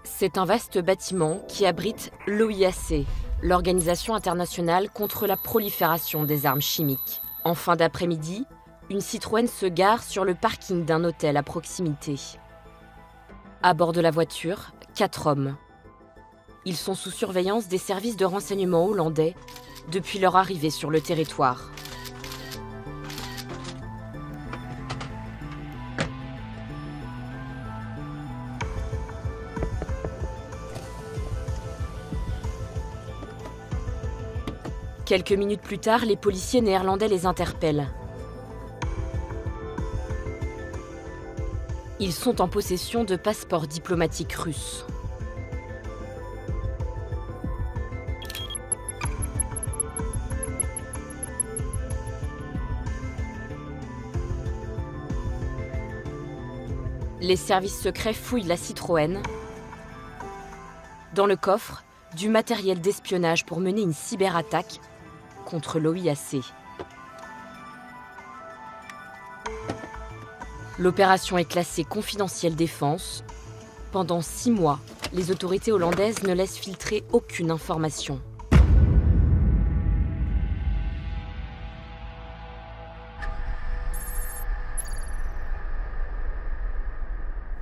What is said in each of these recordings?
C'est un vaste bâtiment qui abrite l'OIAC, l'Organisation internationale contre la prolifération des armes chimiques. En fin d'après-midi, une Citroën se gare sur le parking d'un hôtel à proximité. À bord de la voiture, 4 hommes. Ils sont sous surveillance des services de renseignement hollandais depuis leur arrivée sur le territoire. Quelques minutes plus tard, les policiers néerlandais les interpellent. Ils sont en possession de passeports diplomatiques russes. Les services secrets fouillent la Citroën. Dans le coffre, du matériel d'espionnage pour mener une cyberattaque contre l'OIAC. L'opération est classée confidentielle défense. Pendant 6 mois, les autorités hollandaises ne laissent filtrer aucune information.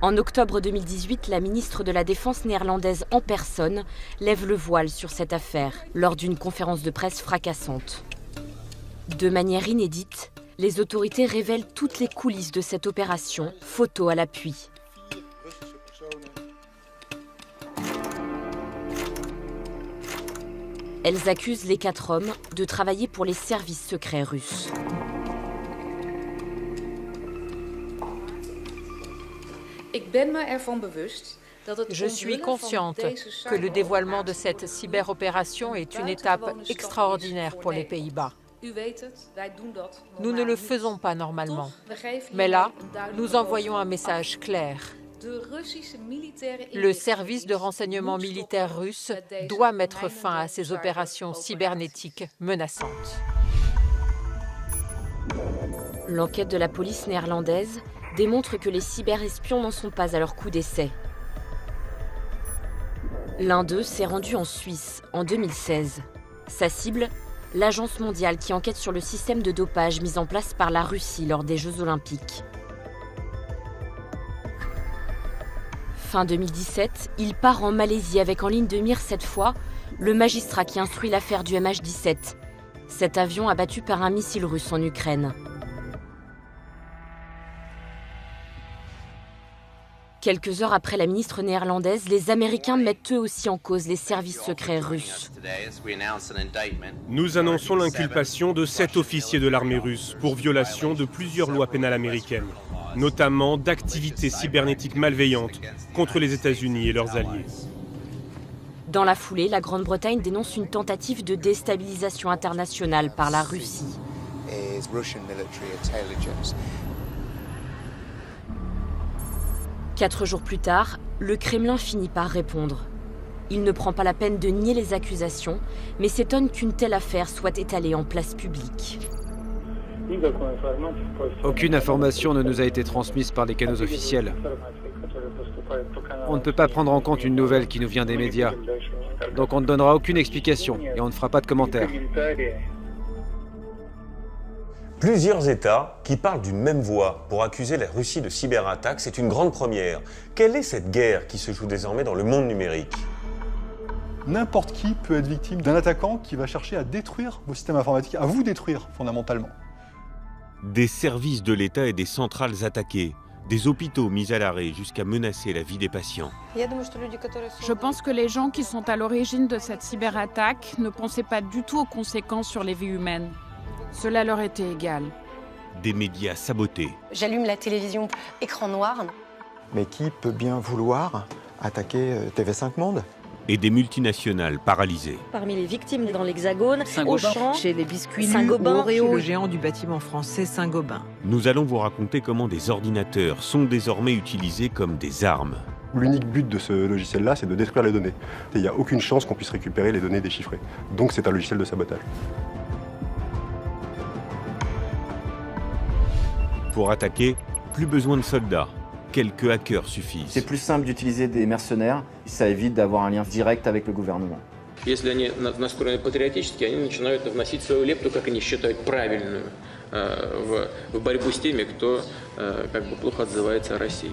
En octobre 2018, la ministre de la Défense néerlandaise en personne lève le voile sur cette affaire lors d'une conférence de presse fracassante. De manière inédite, les autorités révèlent toutes les coulisses de cette opération, photos à l'appui. Elles accusent les 4 hommes de travailler pour les services secrets russes. Je suis consciente que le dévoilement de cette cyberopération est une étape extraordinaire pour les Pays-Bas. Nous ne le faisons pas normalement. Mais là, nous envoyons un message clair. Le service de renseignement militaire russe doit mettre fin à ces opérations cybernétiques menaçantes. L'enquête de la police néerlandaise démontre que les cyberespions n'en sont pas à leur coup d'essai. L'un d'eux s'est rendu en Suisse en 2016. Sa cible, l'Agence mondiale qui enquête sur le système de dopage mis en place par la Russie lors des Jeux olympiques. Fin 2017, il part en Malaisie avec en ligne de mire cette fois le magistrat qui instruit l'affaire du MH17, cet avion abattu par un missile russe en Ukraine. Quelques heures après la ministre néerlandaise, les Américains mettent eux aussi en cause les services secrets russes. Nous annonçons l'inculpation de 7 officiers de l'armée russe pour violation de plusieurs lois pénales américaines, notamment d'activités cybernétiques malveillantes contre les États-Unis et leurs alliés. Dans la foulée, la Grande-Bretagne dénonce une tentative de déstabilisation internationale par la Russie. 4 jours plus tard, le Kremlin finit par répondre. Il ne prend pas la peine de nier les accusations, mais s'étonne qu'une telle affaire soit étalée en place publique. Aucune information ne nous a été transmise par les canaux officiels. On ne peut pas prendre en compte une nouvelle qui nous vient des médias. Donc on ne donnera aucune explication et on ne fera pas de commentaires. Plusieurs États qui parlent d'une même voix pour accuser la Russie de cyberattaque, c'est une grande première. Quelle est cette guerre qui se joue désormais dans le monde numérique ? N'importe qui peut être victime d'un attaquant qui va chercher à détruire vos systèmes informatiques, à vous détruire fondamentalement. Des services de l'État et des centrales attaquées, des hôpitaux mis à l'arrêt jusqu'à menacer la vie des patients. Je pense que les gens qui sont à l'origine de cette cyberattaque ne pensaient pas du tout aux conséquences sur les vies humaines. Cela leur était égal. Des médias sabotés. J'allume la télévision, écran noir. Mais qui peut bien vouloir attaquer TV5 Monde ? Et des multinationales paralysées. Parmi les victimes dans l'Hexagone, Auchan, chez les biscuits Saint-Gobain, Oreo, le géant du bâtiment français Saint-Gobain. Nous allons vous raconter comment des ordinateurs sont désormais utilisés comme des armes. L'unique but de ce logiciel-là, c'est de détruire les données. Il n'y a aucune chance qu'on puisse récupérer les données déchiffrées. Donc c'est un logiciel de sabotage. Pour attaquer, plus besoin de soldats. quelques hackers suffisent. C'est plus simple d'utiliser des mercenaires, ça évite d'avoir un lien direct avec le gouvernement. Если они настроены патриотически, они начинают вносить свою лепту, как они считают правильную, в борьбу с теми, кто как бы плохо отзывается о России.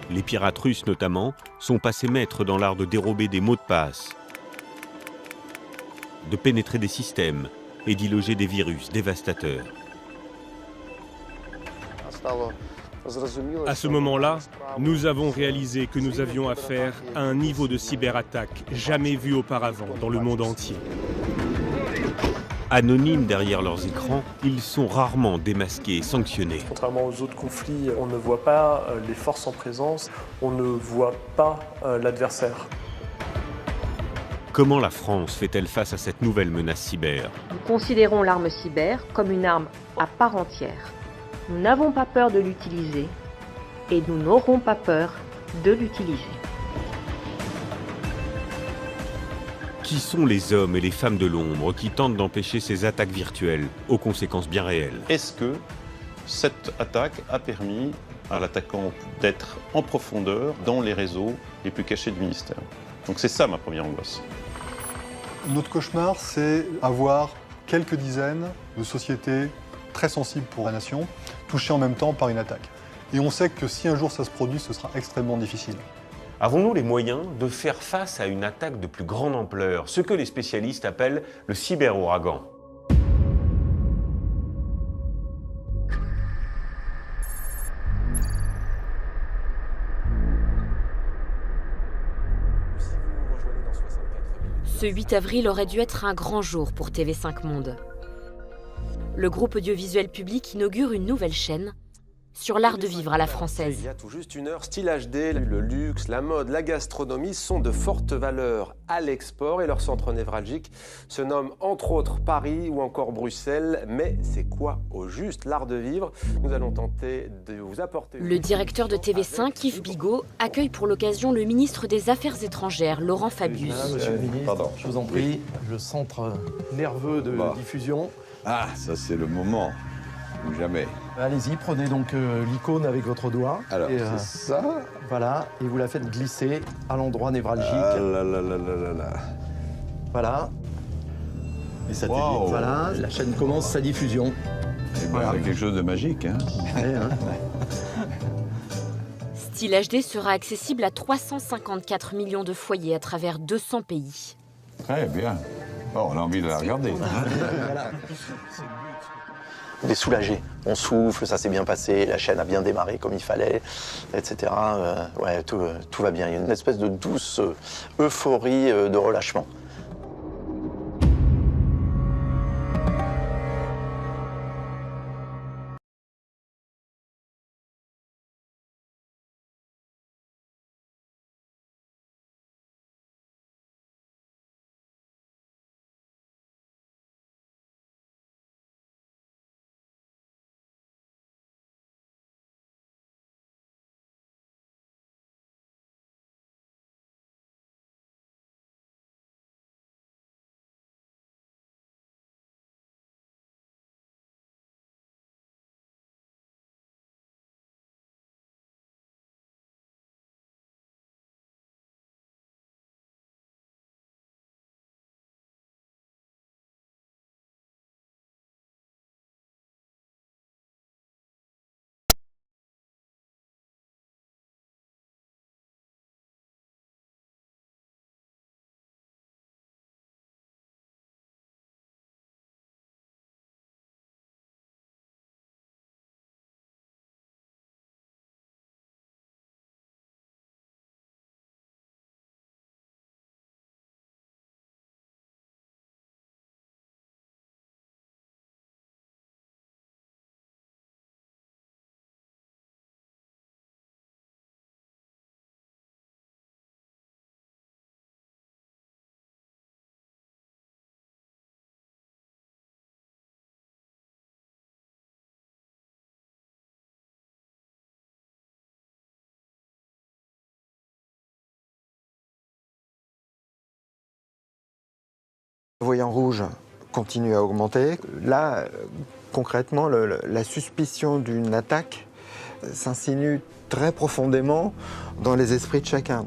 Les pirates russes notamment sont passés maîtres dans l'art de dérober des mots de passe, de pénétrer des systèmes et d'y loger des virus dévastateurs. À ce moment-là, nous avons réalisé que nous avions affaire à un niveau de cyberattaque jamais vu auparavant dans le monde entier. Anonymes derrière leurs écrans, ils sont rarement démasqués et sanctionnés. Contrairement aux autres conflits, on ne voit pas les forces en présence, on ne voit pas l'adversaire. Comment la France fait-elle face à cette nouvelle menace cyber? Nous considérons l'arme cyber comme une arme à part entière. Nous n'avons pas peur de l'utiliser et nous n'aurons pas peur de l'utiliser. Qui sont les hommes et les femmes de l'ombre qui tentent d'empêcher ces attaques virtuelles aux conséquences bien réelles? Est-ce que cette attaque a permis à l'attaquant d'être en profondeur dans les réseaux les plus cachés du ministère? Donc c'est ça ma première angoisse. Notre cauchemar, c'est avoir quelques dizaines de sociétés très sensibles pour la nation, touchées en même temps par une attaque. Et on sait que si un jour ça se produit, ce sera extrêmement difficile. Avons-nous les moyens de faire face à une attaque de plus grande ampleur, ce que les spécialistes appellent le cyber-ouragan? Ce 8 avril aurait dû être un grand jour pour TV5 Monde. Le groupe audiovisuel public inaugure une nouvelle chaîne sur l'art de vivre à la française. Il y a tout juste une heure, style HD, le luxe, la mode, la gastronomie sont de fortes valeurs à l'export et leur centre névralgique se nomme entre autres Paris ou encore Bruxelles. Mais c'est quoi au juste l'art de vivre? Nous allons tenter de vous apporter... Le directeur de TV5, Yves Bigot, accueille pour l'occasion le ministre des Affaires étrangères, Laurent Fabius. Monsieur le ministre, je vous en prie, le centre nerveux de diffusion. Ah, ça c'est le moment, ou jamais. Allez-y, prenez donc l'icône avec votre doigt. Alors, c'est ça. Voilà, et vous la faites glisser à l'endroit névralgique. Ah là là là là là là. Voilà. Et ça Wow. Voilà, la chaîne commence sa diffusion. Eh ben, c'est quelque chose de magique, hein. Ouais, hein. Style HD sera accessible à 354 millions de foyers à travers 200 pays. Très bien. Oh, on a envie de la regarder. Voilà. On est soulagé, on souffle, ça s'est bien passé, la chaîne a bien démarré comme il fallait, etc. Ouais, tout va bien. Il y a une espèce de douce euphorie de relâchement. Le voyant rouge continue à augmenter. Là, concrètement, la suspicion d'une attaque s'insinue très profondément dans les esprits de chacun.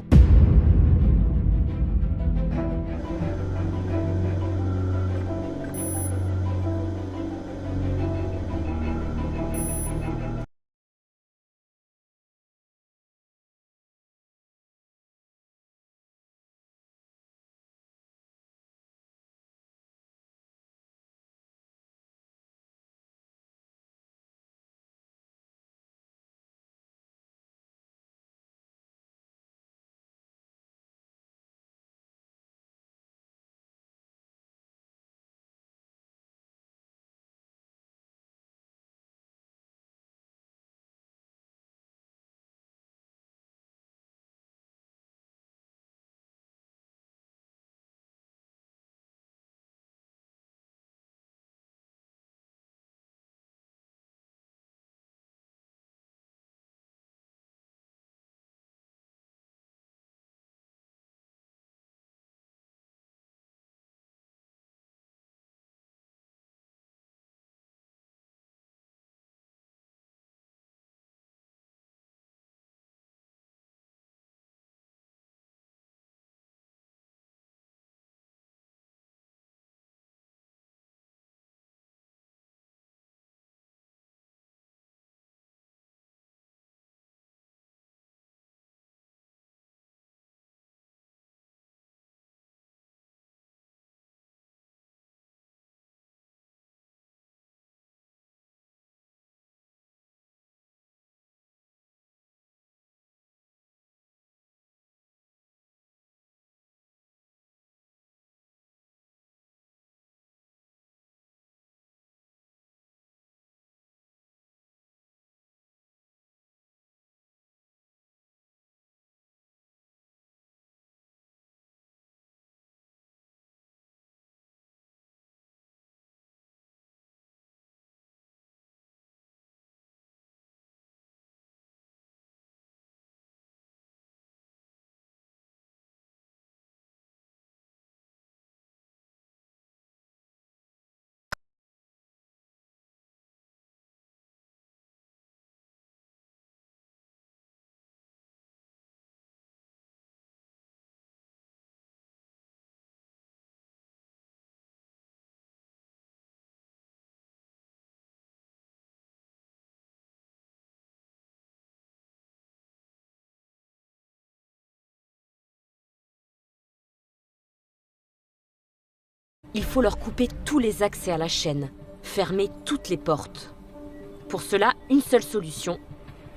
Il faut leur couper tous les accès à la chaîne, fermer toutes les portes. Pour cela, une seule solution,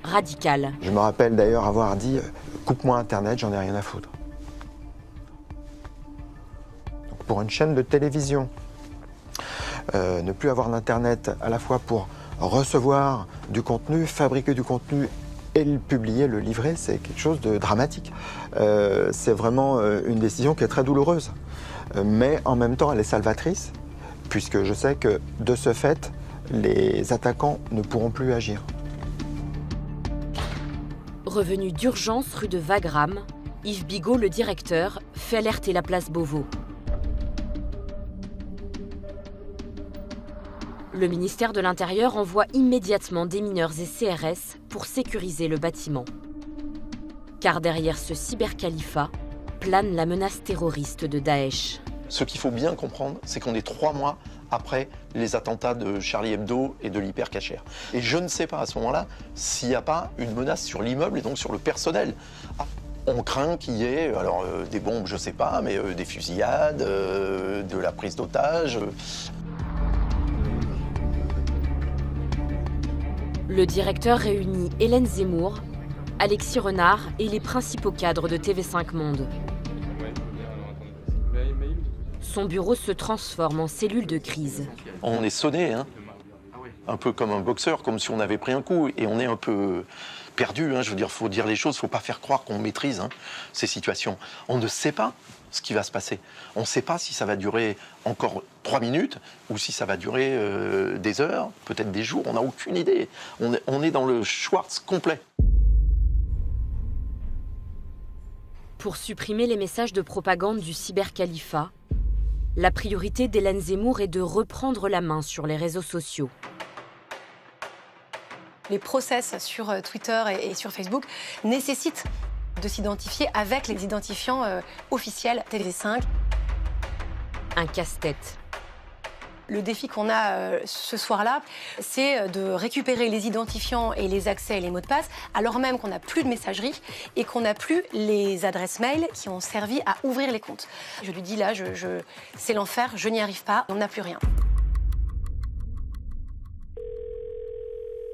radicale. Je me rappelle d'ailleurs avoir dit « coupe-moi Internet, j'en ai rien à foutre ». Pour une chaîne de télévision, ne plus avoir d'Internet à la fois pour recevoir du contenu, fabriquer du contenu et le publier, le livrer, c'est quelque chose de dramatique. C'est vraiment une décision qui est très douloureuse. Mais en même temps, elle est salvatrice, puisque je sais que de ce fait, les attaquants ne pourront plus agir. Revenu d'urgence rue de Wagram, Yves Bigot, le directeur, fait alerter la place Beauvau. Le ministère de l'Intérieur envoie immédiatement des mineurs et CRS pour sécuriser le bâtiment. Car derrière ce cybercalifat plane la menace terroriste de Daesh. Ce qu'il faut bien comprendre, c'est qu'on est 3 mois après les attentats de Charlie Hebdo et de l'hypercachère. Et je ne sais pas à ce moment-là s'il n'y a pas une menace sur l'immeuble et donc sur le personnel. On craint qu'il y ait alors, des bombes, je ne sais pas, mais des fusillades, de la prise d'otages. Le directeur réunit Hélène Zemmour, Alexis Renard et les principaux cadres de TV5 Monde. Son bureau se transforme en cellule de crise. On est sonné, hein, un peu comme un boxeur, comme si on avait pris un coup. Et on est un peu perdu, hein, je veux dire, il faut dire les choses, il ne faut pas faire croire qu'on maîtrise ces situations. On ne sait pas ce qui va se passer. On ne sait pas si ça va durer encore 3 minutes ou si ça va durer des heures, peut-être des jours, on n'a aucune idée. On est dans le Schwartz complet. Pour supprimer les messages de propagande du cybercalifat, la priorité d'Hélène Zemmour est de reprendre la main sur les réseaux sociaux. Les process sur Twitter et sur Facebook nécessitent de s'identifier avec les identifiants officiels TV5. Un casse-tête. Le défi qu'on a ce soir-là, c'est de récupérer les identifiants et les accès et les mots de passe, alors même qu'on n'a plus de messagerie et qu'on n'a plus les adresses mail qui ont servi à ouvrir les comptes. Je lui dis là, c'est l'enfer, je n'y arrive pas, on n'a plus rien.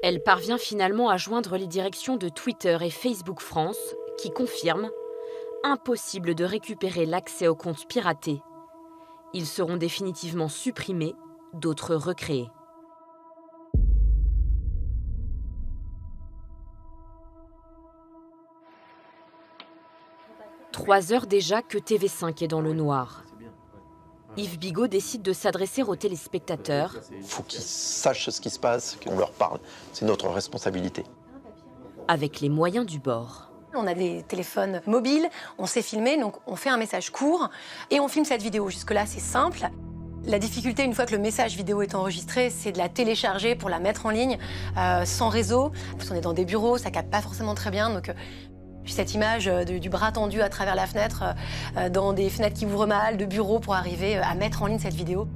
Elle parvient finalement à joindre les directions de Twitter et Facebook France, qui confirment « Impossible de récupérer l'accès aux comptes piratés. Ils seront définitivement supprimés, d'autres recréés. » 3 heures déjà que TV5 est dans le noir. Yves Bigot décide de s'adresser aux téléspectateurs. Il faut qu'ils sachent ce qui se passe, qu'on leur parle. C'est notre responsabilité. Avec les moyens du bord. On a des téléphones mobiles, on sait filmer, donc on fait un message court et on filme cette vidéo. Jusque-là, c'est simple. La difficulté, une fois que le message vidéo est enregistré, c'est de la télécharger pour la mettre en ligne sans réseau. Parce qu'on est dans des bureaux, ça capte pas forcément très bien. Donc, cette image du bras tendu à travers la fenêtre, dans des fenêtres qui ouvrent mal, de bureaux pour arriver à mettre en ligne cette vidéo.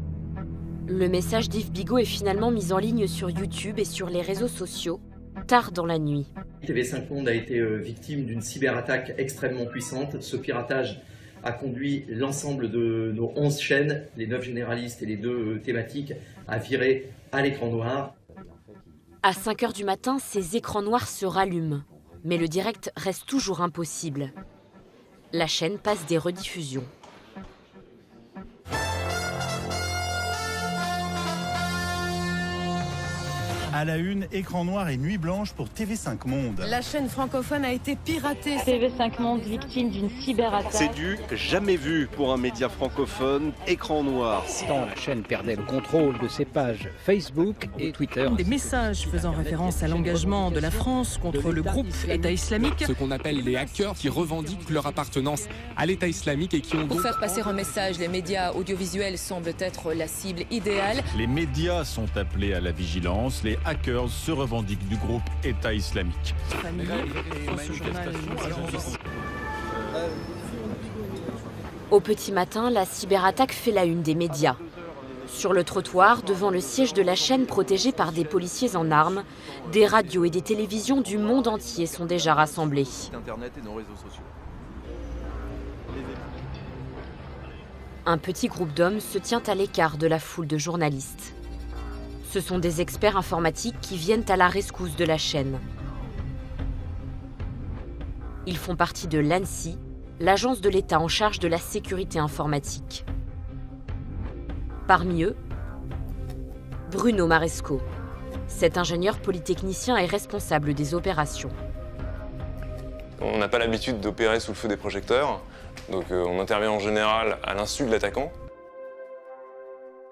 Le message d'Yves Bigot est finalement mis en ligne sur YouTube et sur les réseaux sociaux, tard dans la nuit. TV5 Monde a été victime d'une cyberattaque extrêmement puissante. Ce piratage a conduit l'ensemble de nos 11 chaînes, les 9 généralistes et les 2 thématiques, à virer à l'écran noir. À 5 heures du matin, ces écrans noirs se rallument. Mais le direct reste toujours impossible. La chaîne passe des rediffusions. À la une, écran noir et nuit blanche pour TV5 Monde. La chaîne francophone a été piratée. TV5 Monde victime d'une cyberattaque. C'est du jamais vu pour un média francophone, écran noir. Tant la chaîne perdait le contrôle de ses pages Facebook et Twitter. Des messages faisant référence à l'engagement de la France contre le groupe État islamique. Ce qu'on appelle les hackers qui revendiquent leur appartenance à l'État islamique et qui ont... Pour faire passer un message, les médias audiovisuels semblent être la cible idéale. Les médias sont appelés à la vigilance. Les hackers se revendiquent du groupe État islamique. Au petit matin, la cyberattaque fait la une des médias. Sur le trottoir, devant le siège de la chaîne protégée par des policiers en armes, des radios et des télévisions du monde entier sont déjà rassemblées. Un petit groupe d'hommes se tient à l'écart de la foule de journalistes. Ce sont des experts informatiques qui viennent à la rescousse de la chaîne. Ils font partie de l'ANSSI, l'agence de l'État en charge de la sécurité informatique. Parmi eux, Bruno Maresco. Cet ingénieur polytechnicien est responsable des opérations. On n'a pas l'habitude d'opérer sous le feu des projecteurs, donc on intervient en général à l'insu de l'attaquant.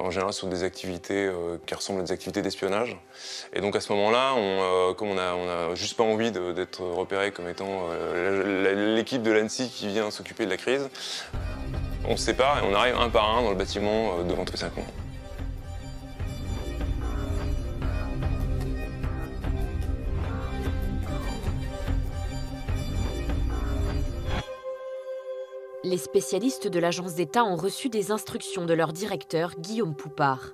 En général, sur des activités qui ressemblent à des activités d'espionnage. Et donc à ce moment-là, comme on a juste pas envie d'être repéré comme étant l'équipe de l'ANSSI qui vient s'occuper de la crise, on se sépare et on arrive un par un dans le bâtiment devant TV5 Monde. Les spécialistes de l'agence d'État ont reçu des instructions de leur directeur, Guillaume Poupard.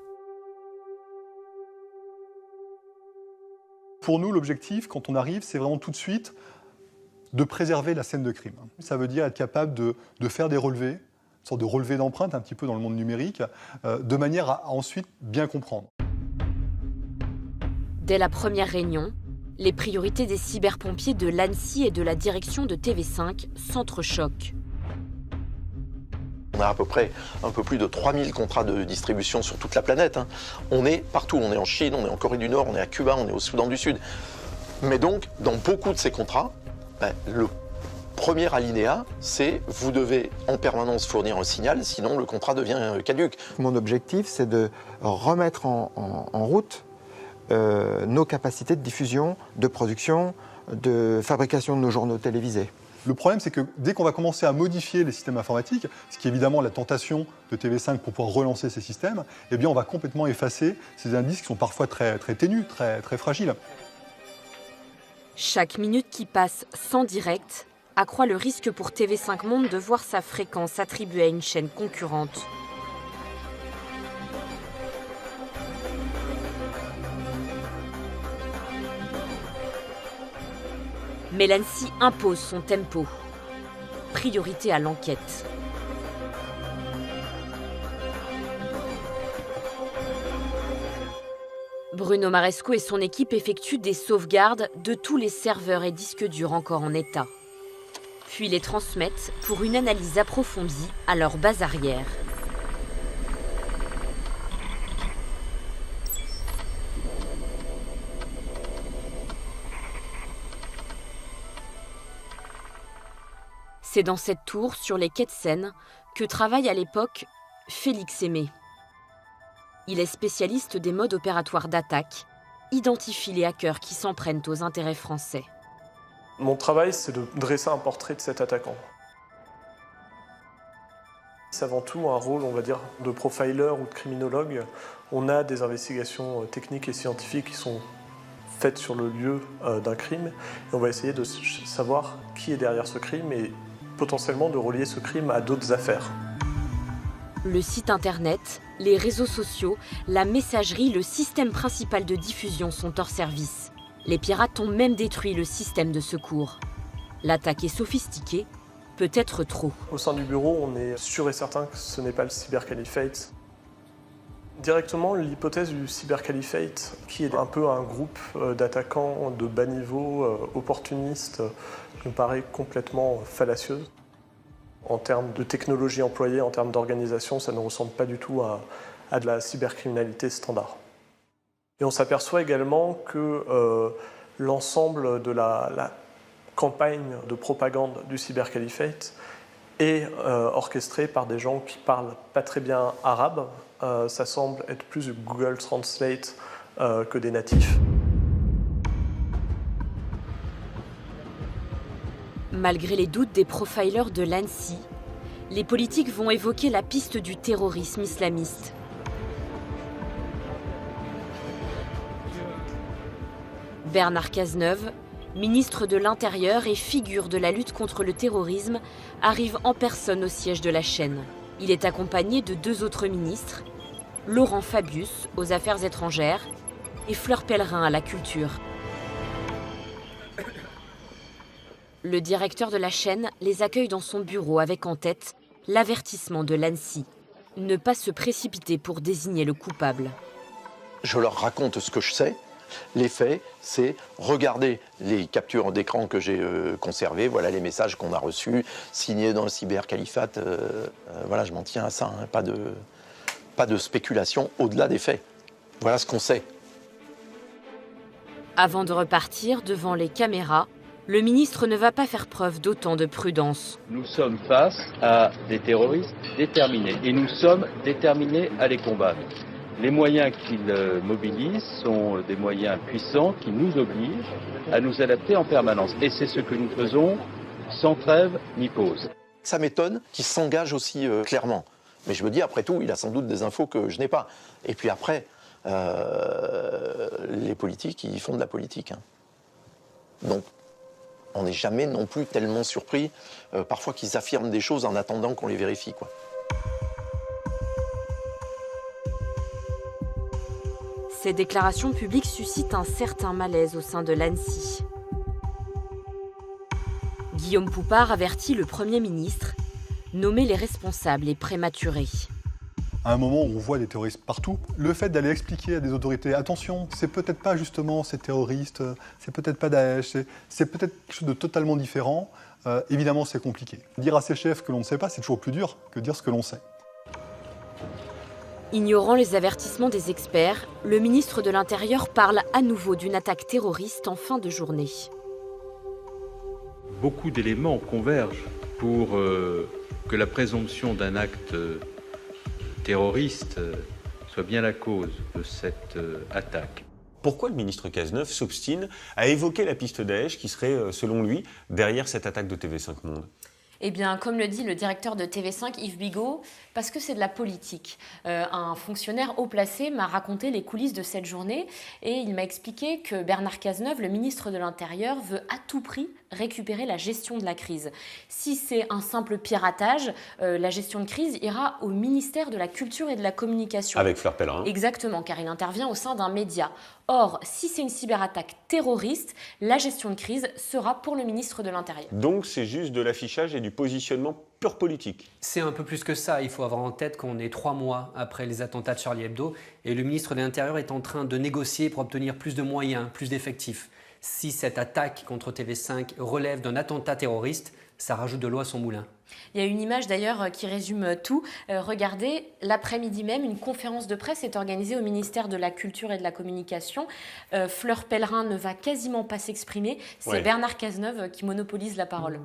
Pour nous, l'objectif, quand on arrive, c'est vraiment tout de suite de préserver la scène de crime. Ça veut dire être capable de faire des relevés, une sorte de relevé d'empreintes un petit peu dans le monde numérique, de manière à ensuite bien comprendre. Dès la première réunion, les priorités des cyberpompiers de l'ANSSI et de la direction de TV5 s'entrechoquent. On a à peu près un peu plus de 3000 contrats de distribution sur toute la planète. On est partout, on est en Chine, on est en Corée du Nord, on est à Cuba, on est au Soudan du Sud. Mais donc, dans beaucoup de ces contrats, le premier alinéa, c'est vous devez en permanence fournir un signal, sinon le contrat devient caduc. Mon objectif, c'est de remettre en route nos capacités de diffusion, de production, de fabrication de nos journaux télévisés. Le problème, c'est que dès qu'on va commencer à modifier les systèmes informatiques, ce qui est évidemment la tentation de TV5 pour pouvoir relancer ces systèmes, eh bien on va complètement effacer ces indices qui sont parfois très ténus, très fragiles. Chaque minute qui passe sans direct accroît le risque pour TV5 Monde de voir sa fréquence attribuée à une chaîne concurrente. Mais l'ANSSI impose son tempo. Priorité à l'enquête. Bruno Maresco et son équipe effectuent des sauvegardes de tous les serveurs et disques durs encore en état. Puis les transmettent pour une analyse approfondie à leur base arrière. C'est dans cette tour, sur les quais de Seine, que travaille à l'époque Félix Aimé. Il est spécialiste des modes opératoires d'attaque, identifie les hackers qui s'en prennent aux intérêts français. Mon travail, c'est de dresser un portrait de cet attaquant. C'est avant tout un rôle, on va dire, de profiler ou de criminologue. On a des investigations techniques et scientifiques qui sont faites sur le lieu d'un crime. Et on va essayer de savoir qui est derrière ce crime et potentiellement de relier ce crime à d'autres affaires. Le site internet, les réseaux sociaux, la messagerie, le système principal de diffusion sont hors service. Les pirates ont même détruit le système de secours. L'attaque est sophistiquée, peut-être trop. Au sein du bureau, on est sûr et certain que ce n'est pas le cybercaliphate. Directement, l'hypothèse du cybercaliphate, qui est un peu un groupe d'attaquants de bas niveau, opportunistes, me paraît complètement fallacieuse. En termes de technologie employée, en termes d'organisation, ça ne ressemble pas du tout à de la cybercriminalité standard. Et on s'aperçoit également que l'ensemble de la campagne de propagande du cybercaliphate est orchestré par des gens qui parlent pas très bien arabe. Ça semble être plus du Google Translate que des natifs. Malgré les doutes des profilers de l'ANSSI, les politiques vont évoquer la piste du terrorisme islamiste. Bernard Cazeneuve, ministre de l'Intérieur et figure de la lutte contre le terrorisme, arrive en personne au siège de la chaîne. Il est accompagné de 2 autres ministres, Laurent Fabius aux Affaires étrangères et Fleur Pellerin à la culture. Le directeur de la chaîne les accueille dans son bureau avec en tête l'avertissement de l'ANSSI. Ne pas se précipiter pour désigner le coupable. Je leur raconte ce que je sais. Les faits, c'est regarder les captures d'écran que j'ai conservées, voilà les messages qu'on a reçus, signés dans le cybercalifate. Voilà, je m'en tiens à ça, hein, pas de spéculation au-delà des faits. Voilà ce qu'on sait. Avant de repartir devant les caméras, le ministre ne va pas faire preuve d'autant de prudence. Nous sommes face à des terroristes déterminés et nous sommes déterminés à les combattre. Les moyens qu'ils mobilisent sont des moyens puissants qui nous obligent à nous adapter en permanence. Et c'est ce que nous faisons sans trêve ni pause. Ça m'étonne qu'il s'engage aussi clairement. Mais je me dis, après tout, il a sans doute des infos que je n'ai pas. Et puis après, les politiques, ils font de la politique. Hein. Donc, on n'est jamais non plus tellement surpris, parfois qu'ils affirment des choses en attendant qu'on les vérifie, quoi. Ces déclarations publiques suscitent un certain malaise au sein de l'ANSSI. Guillaume Poupard avertit le Premier ministre, nommer les responsables est prématuré. À un moment où on voit des terroristes partout, le fait d'aller expliquer à des autorités, attention, c'est peut-être pas justement ces terroristes, c'est peut-être pas Daesh, c'est peut-être quelque chose de totalement différent, évidemment c'est compliqué. Dire à ses chefs que l'on ne sait pas, c'est toujours plus dur que dire ce que l'on sait. Ignorant les avertissements des experts, le ministre de l'Intérieur parle à nouveau d'une attaque terroriste en fin de journée. Beaucoup d'éléments convergent pour que la présomption d'un acte terroriste soit bien la cause de cette attaque. Pourquoi le ministre Cazeneuve s'obstine à évoquer la piste Daesh qui serait, selon lui, derrière cette attaque de TV5 Monde ? Eh bien, comme le dit le directeur de TV5, Yves Bigot, parce que c'est de la politique. Un fonctionnaire haut placé m'a raconté les coulisses de cette journée et il m'a expliqué que Bernard Cazeneuve, le ministre de l'Intérieur, veut à tout prix récupérer la gestion de la crise. Si c'est un simple piratage, la gestion de crise ira au ministère de la Culture et de la Communication. Avec Fleur Pellerin. Exactement, car il intervient au sein d'un média. Or, si c'est une cyberattaque terroriste, la gestion de crise sera pour le ministre de l'Intérieur. Donc c'est juste de l'affichage et du positionnement pur politique. C'est un peu plus que ça. Il faut avoir en tête qu'on est 3 mois après les attentats de Charlie Hebdo et le ministre de l'Intérieur est en train de négocier pour obtenir plus de moyens, plus d'effectifs. Si cette attaque contre TV5 relève d'un attentat terroriste, ça rajoute de l'eau à son moulin. Il y a une image d'ailleurs qui résume tout. Regardez, l'après-midi même, une conférence de presse est organisée au ministère de la Culture et de la Communication. Fleur Pellerin ne va quasiment pas s'exprimer. C'est Bernard Cazeneuve qui monopolise la parole.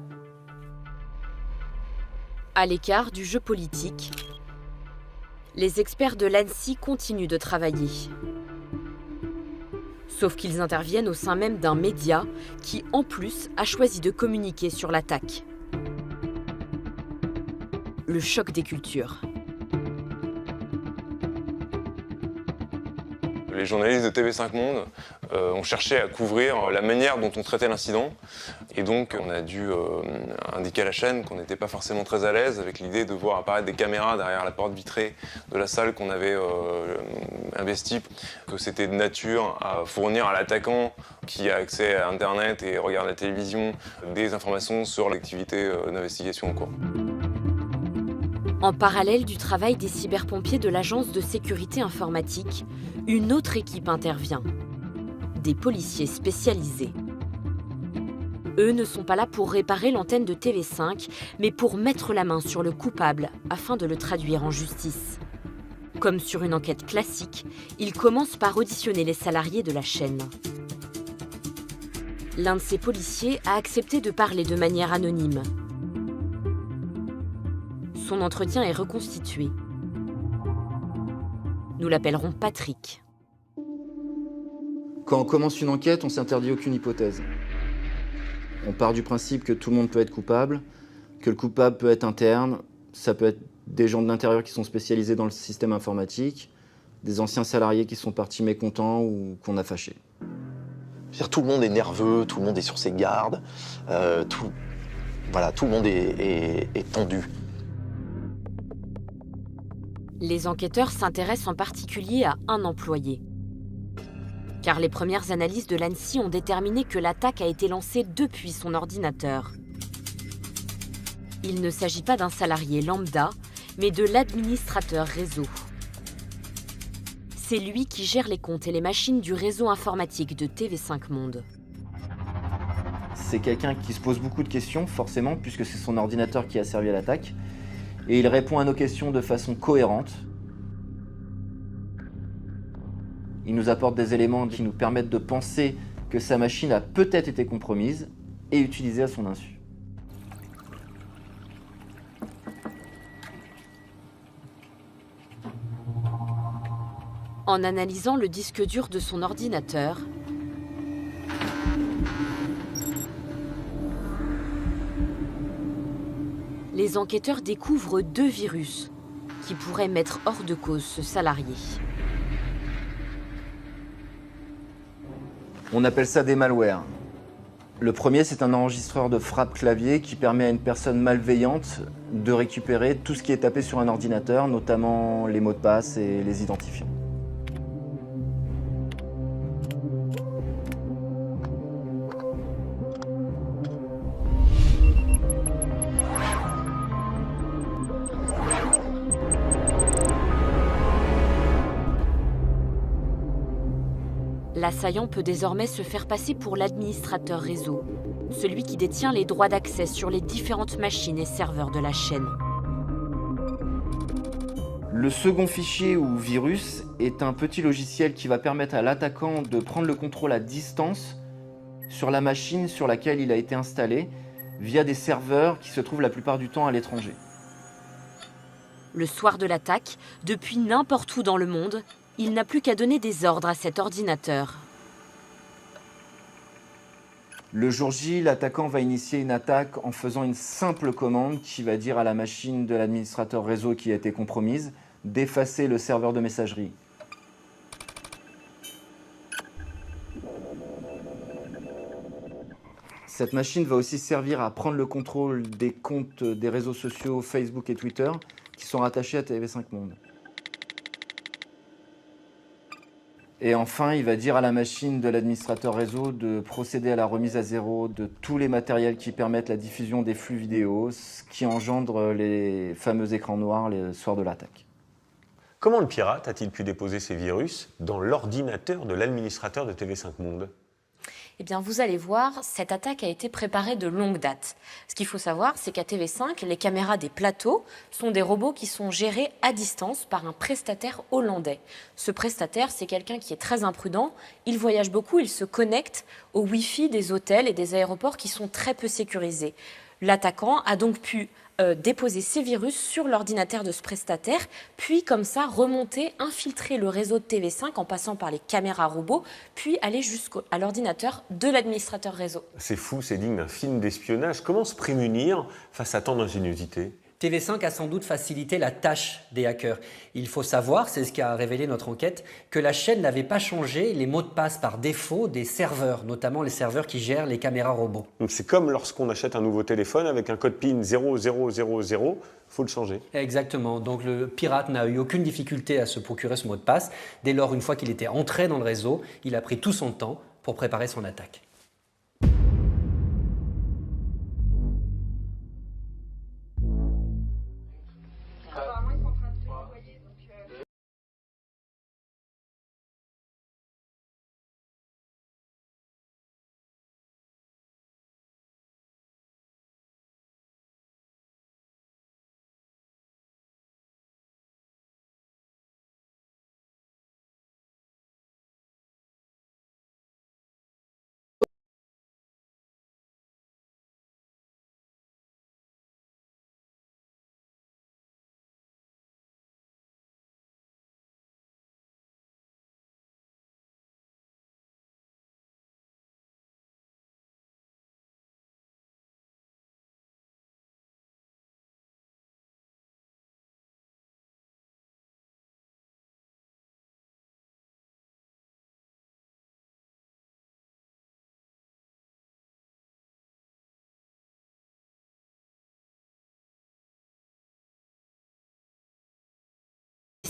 À l'écart du jeu politique, les experts de l'ANSSI continuent de travailler. Sauf qu'ils interviennent au sein même d'un média qui, en plus, a choisi de communiquer sur l'attaque. Le choc des cultures. Les journalistes de TV5 Monde ont cherché à couvrir la manière dont on traitait l'incident. Et donc, on a dû indiquer à la chaîne qu'on n'était pas forcément très à l'aise avec l'idée de voir apparaître des caméras derrière la porte vitrée de la salle qu'on avait investie, que c'était de nature à fournir à l'attaquant qui a accès à Internet et regarde la télévision des informations sur l'activité d'investigation en cours. En parallèle du travail des cyberpompiers de l'Agence de sécurité informatique, une autre équipe intervient. Des policiers spécialisés. Eux ne sont pas là pour réparer l'antenne de TV5, mais pour mettre la main sur le coupable afin de le traduire en justice. Comme sur une enquête classique, ils commencent par auditionner les salariés de la chaîne. L'un de ces policiers a accepté de parler de manière anonyme. Son entretien est reconstitué. Nous l'appellerons Patrick. Quand on commence une enquête, on ne s'interdit aucune hypothèse. On part du principe que tout le monde peut être coupable, que le coupable peut être interne, ça peut être des gens de l'intérieur qui sont spécialisés dans le système informatique, des anciens salariés qui sont partis mécontents ou qu'on a fâchés. Tout le monde est nerveux, tout le monde est sur ses gardes, tout le monde est tendu. Les enquêteurs s'intéressent en particulier à un employé. Car les premières analyses de l'ANSSI ont déterminé que l'attaque a été lancée depuis son ordinateur. Il ne s'agit pas d'un salarié lambda, mais de l'administrateur réseau. C'est lui qui gère les comptes et les machines du réseau informatique de TV5 Monde. C'est quelqu'un qui se pose beaucoup de questions, forcément, puisque c'est son ordinateur qui a servi à l'attaque. Et il répond à nos questions de façon cohérente. Il nous apporte des éléments qui nous permettent de penser que sa machine a peut-être été compromise et utilisée à son insu. En analysant le disque dur de son ordinateur, les enquêteurs découvrent 2 virus qui pourraient mettre hors de cause ce salarié. On appelle ça des malwares. Le premier, c'est un enregistreur de frappe clavier qui permet à une personne malveillante de récupérer tout ce qui est tapé sur un ordinateur, notamment les mots de passe et les identifiants. L'assaillant peut désormais se faire passer pour l'administrateur réseau, celui qui détient les droits d'accès sur les différentes machines et serveurs de la chaîne. Le second fichier ou virus est un petit logiciel qui va permettre à l'attaquant de prendre le contrôle à distance sur la machine sur laquelle il a été installé via des serveurs qui se trouvent la plupart du temps à l'étranger. Le soir de l'attaque, depuis n'importe où dans le monde, il n'a plus qu'à donner des ordres à cet ordinateur. Le jour J, l'attaquant va initier une attaque en faisant une simple commande qui va dire à la machine de l'administrateur réseau qui a été compromise d'effacer le serveur de messagerie. Cette machine va aussi servir à prendre le contrôle des comptes des réseaux sociaux Facebook et Twitter qui sont rattachés à TV5 Monde. Et enfin, il va dire à la machine de l'administrateur réseau de procéder à la remise à zéro de tous les matériels qui permettent la diffusion des flux vidéo, ce qui engendre les fameux écrans noirs le soir de l'attaque. Comment le pirate a-t-il pu déposer ces virus dans l'ordinateur de l'administrateur de TV5 Monde ? Eh bien, vous allez voir, cette attaque a été préparée de longue date. Ce qu'il faut savoir, c'est qu'à TV5, les caméras des plateaux sont des robots qui sont gérés à distance par un prestataire hollandais. Ce prestataire, c'est quelqu'un qui est très imprudent. Il voyage beaucoup, il se connecte au Wi-Fi des hôtels et des aéroports qui sont très peu sécurisés. L'attaquant a donc pu déposer ces virus sur l'ordinateur de ce prestataire, puis comme ça remonter, infiltrer le réseau de TV5 en passant par les caméras robots, puis aller jusqu'à l'ordinateur de l'administrateur réseau. C'est fou, c'est digne d'un film d'espionnage. Comment se prémunir face à tant d'ingéniosité ? TV5 a sans doute facilité la tâche des hackers. Il faut savoir, c'est ce qu'a révélé notre enquête, que la chaîne n'avait pas changé les mots de passe par défaut des serveurs, notamment les serveurs qui gèrent les caméras robots. Donc c'est comme lorsqu'on achète un nouveau téléphone avec un code PIN 0000, il faut le changer. Exactement, donc le pirate n'a eu aucune difficulté à se procurer ce mot de passe. Dès lors, une fois qu'il était entré dans le réseau, il a pris tout son temps pour préparer son attaque.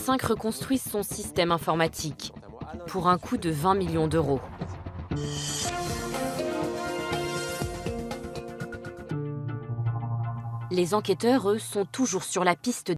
TV5 reconstruisent son système informatique pour un coût de 20 millions d'euros. Les enquêteurs, eux, sont toujours sur la piste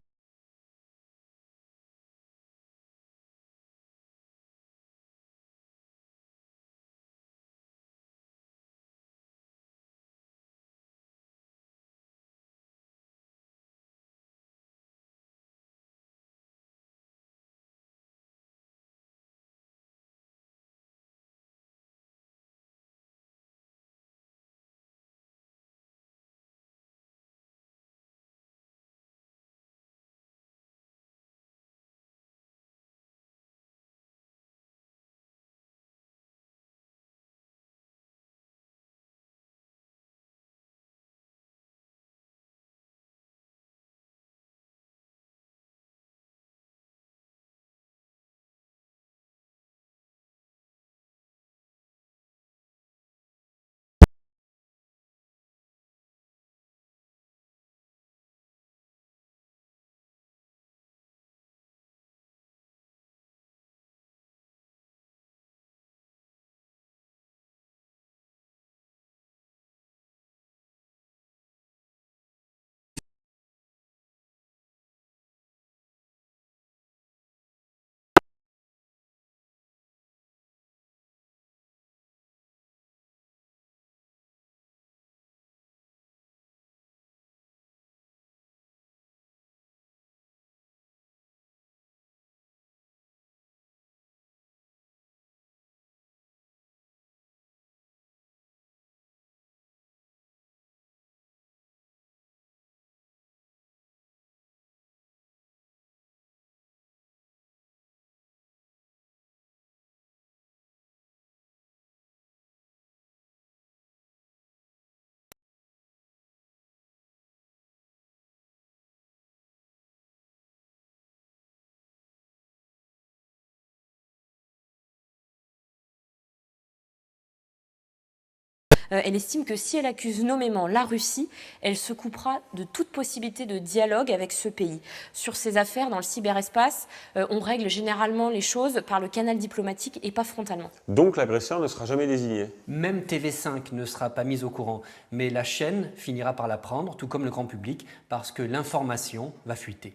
Elle estime que si elle accuse nommément la Russie, elle se coupera de toute possibilité de dialogue avec ce pays. Sur ces affaires dans le cyberespace, on règle généralement les choses par le canal diplomatique et pas frontalement. Donc l'agresseur ne sera jamais désigné. Même TV5 ne sera pas mise au courant, mais la chaîne finira par l'apprendre, tout comme le grand public, parce que l'information va fuiter.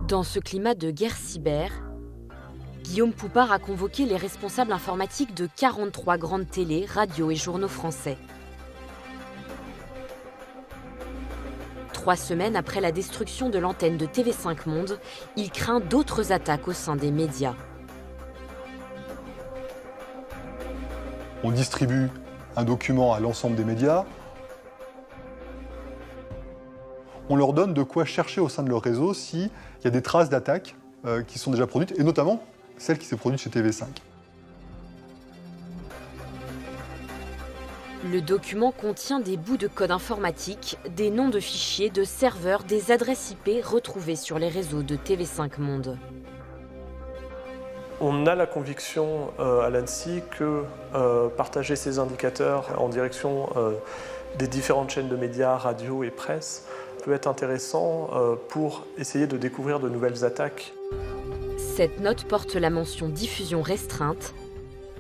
Dans ce climat de guerre cyber, Guillaume Poupard a convoqué les responsables informatiques de 43 grandes télés, radios et journaux français. 3 semaines après la destruction de l'antenne de TV5 Monde, il craint d'autres attaques au sein des médias. On distribue un document à l'ensemble des médias. On leur donne de quoi chercher au sein de leur réseau s'il y a des traces d'attaques qui sont déjà produites, et notamment celle qui s'est produite chez TV5. Le document contient des bouts de code informatique, des noms de fichiers, de serveurs, des adresses IP retrouvées sur les réseaux de TV5 Monde. On a la conviction à l'ANSSI que partager ces indicateurs en direction des différentes chaînes de médias, radio et presse peut être intéressant pour essayer de découvrir de nouvelles attaques. Cette note porte la mention diffusion restreinte.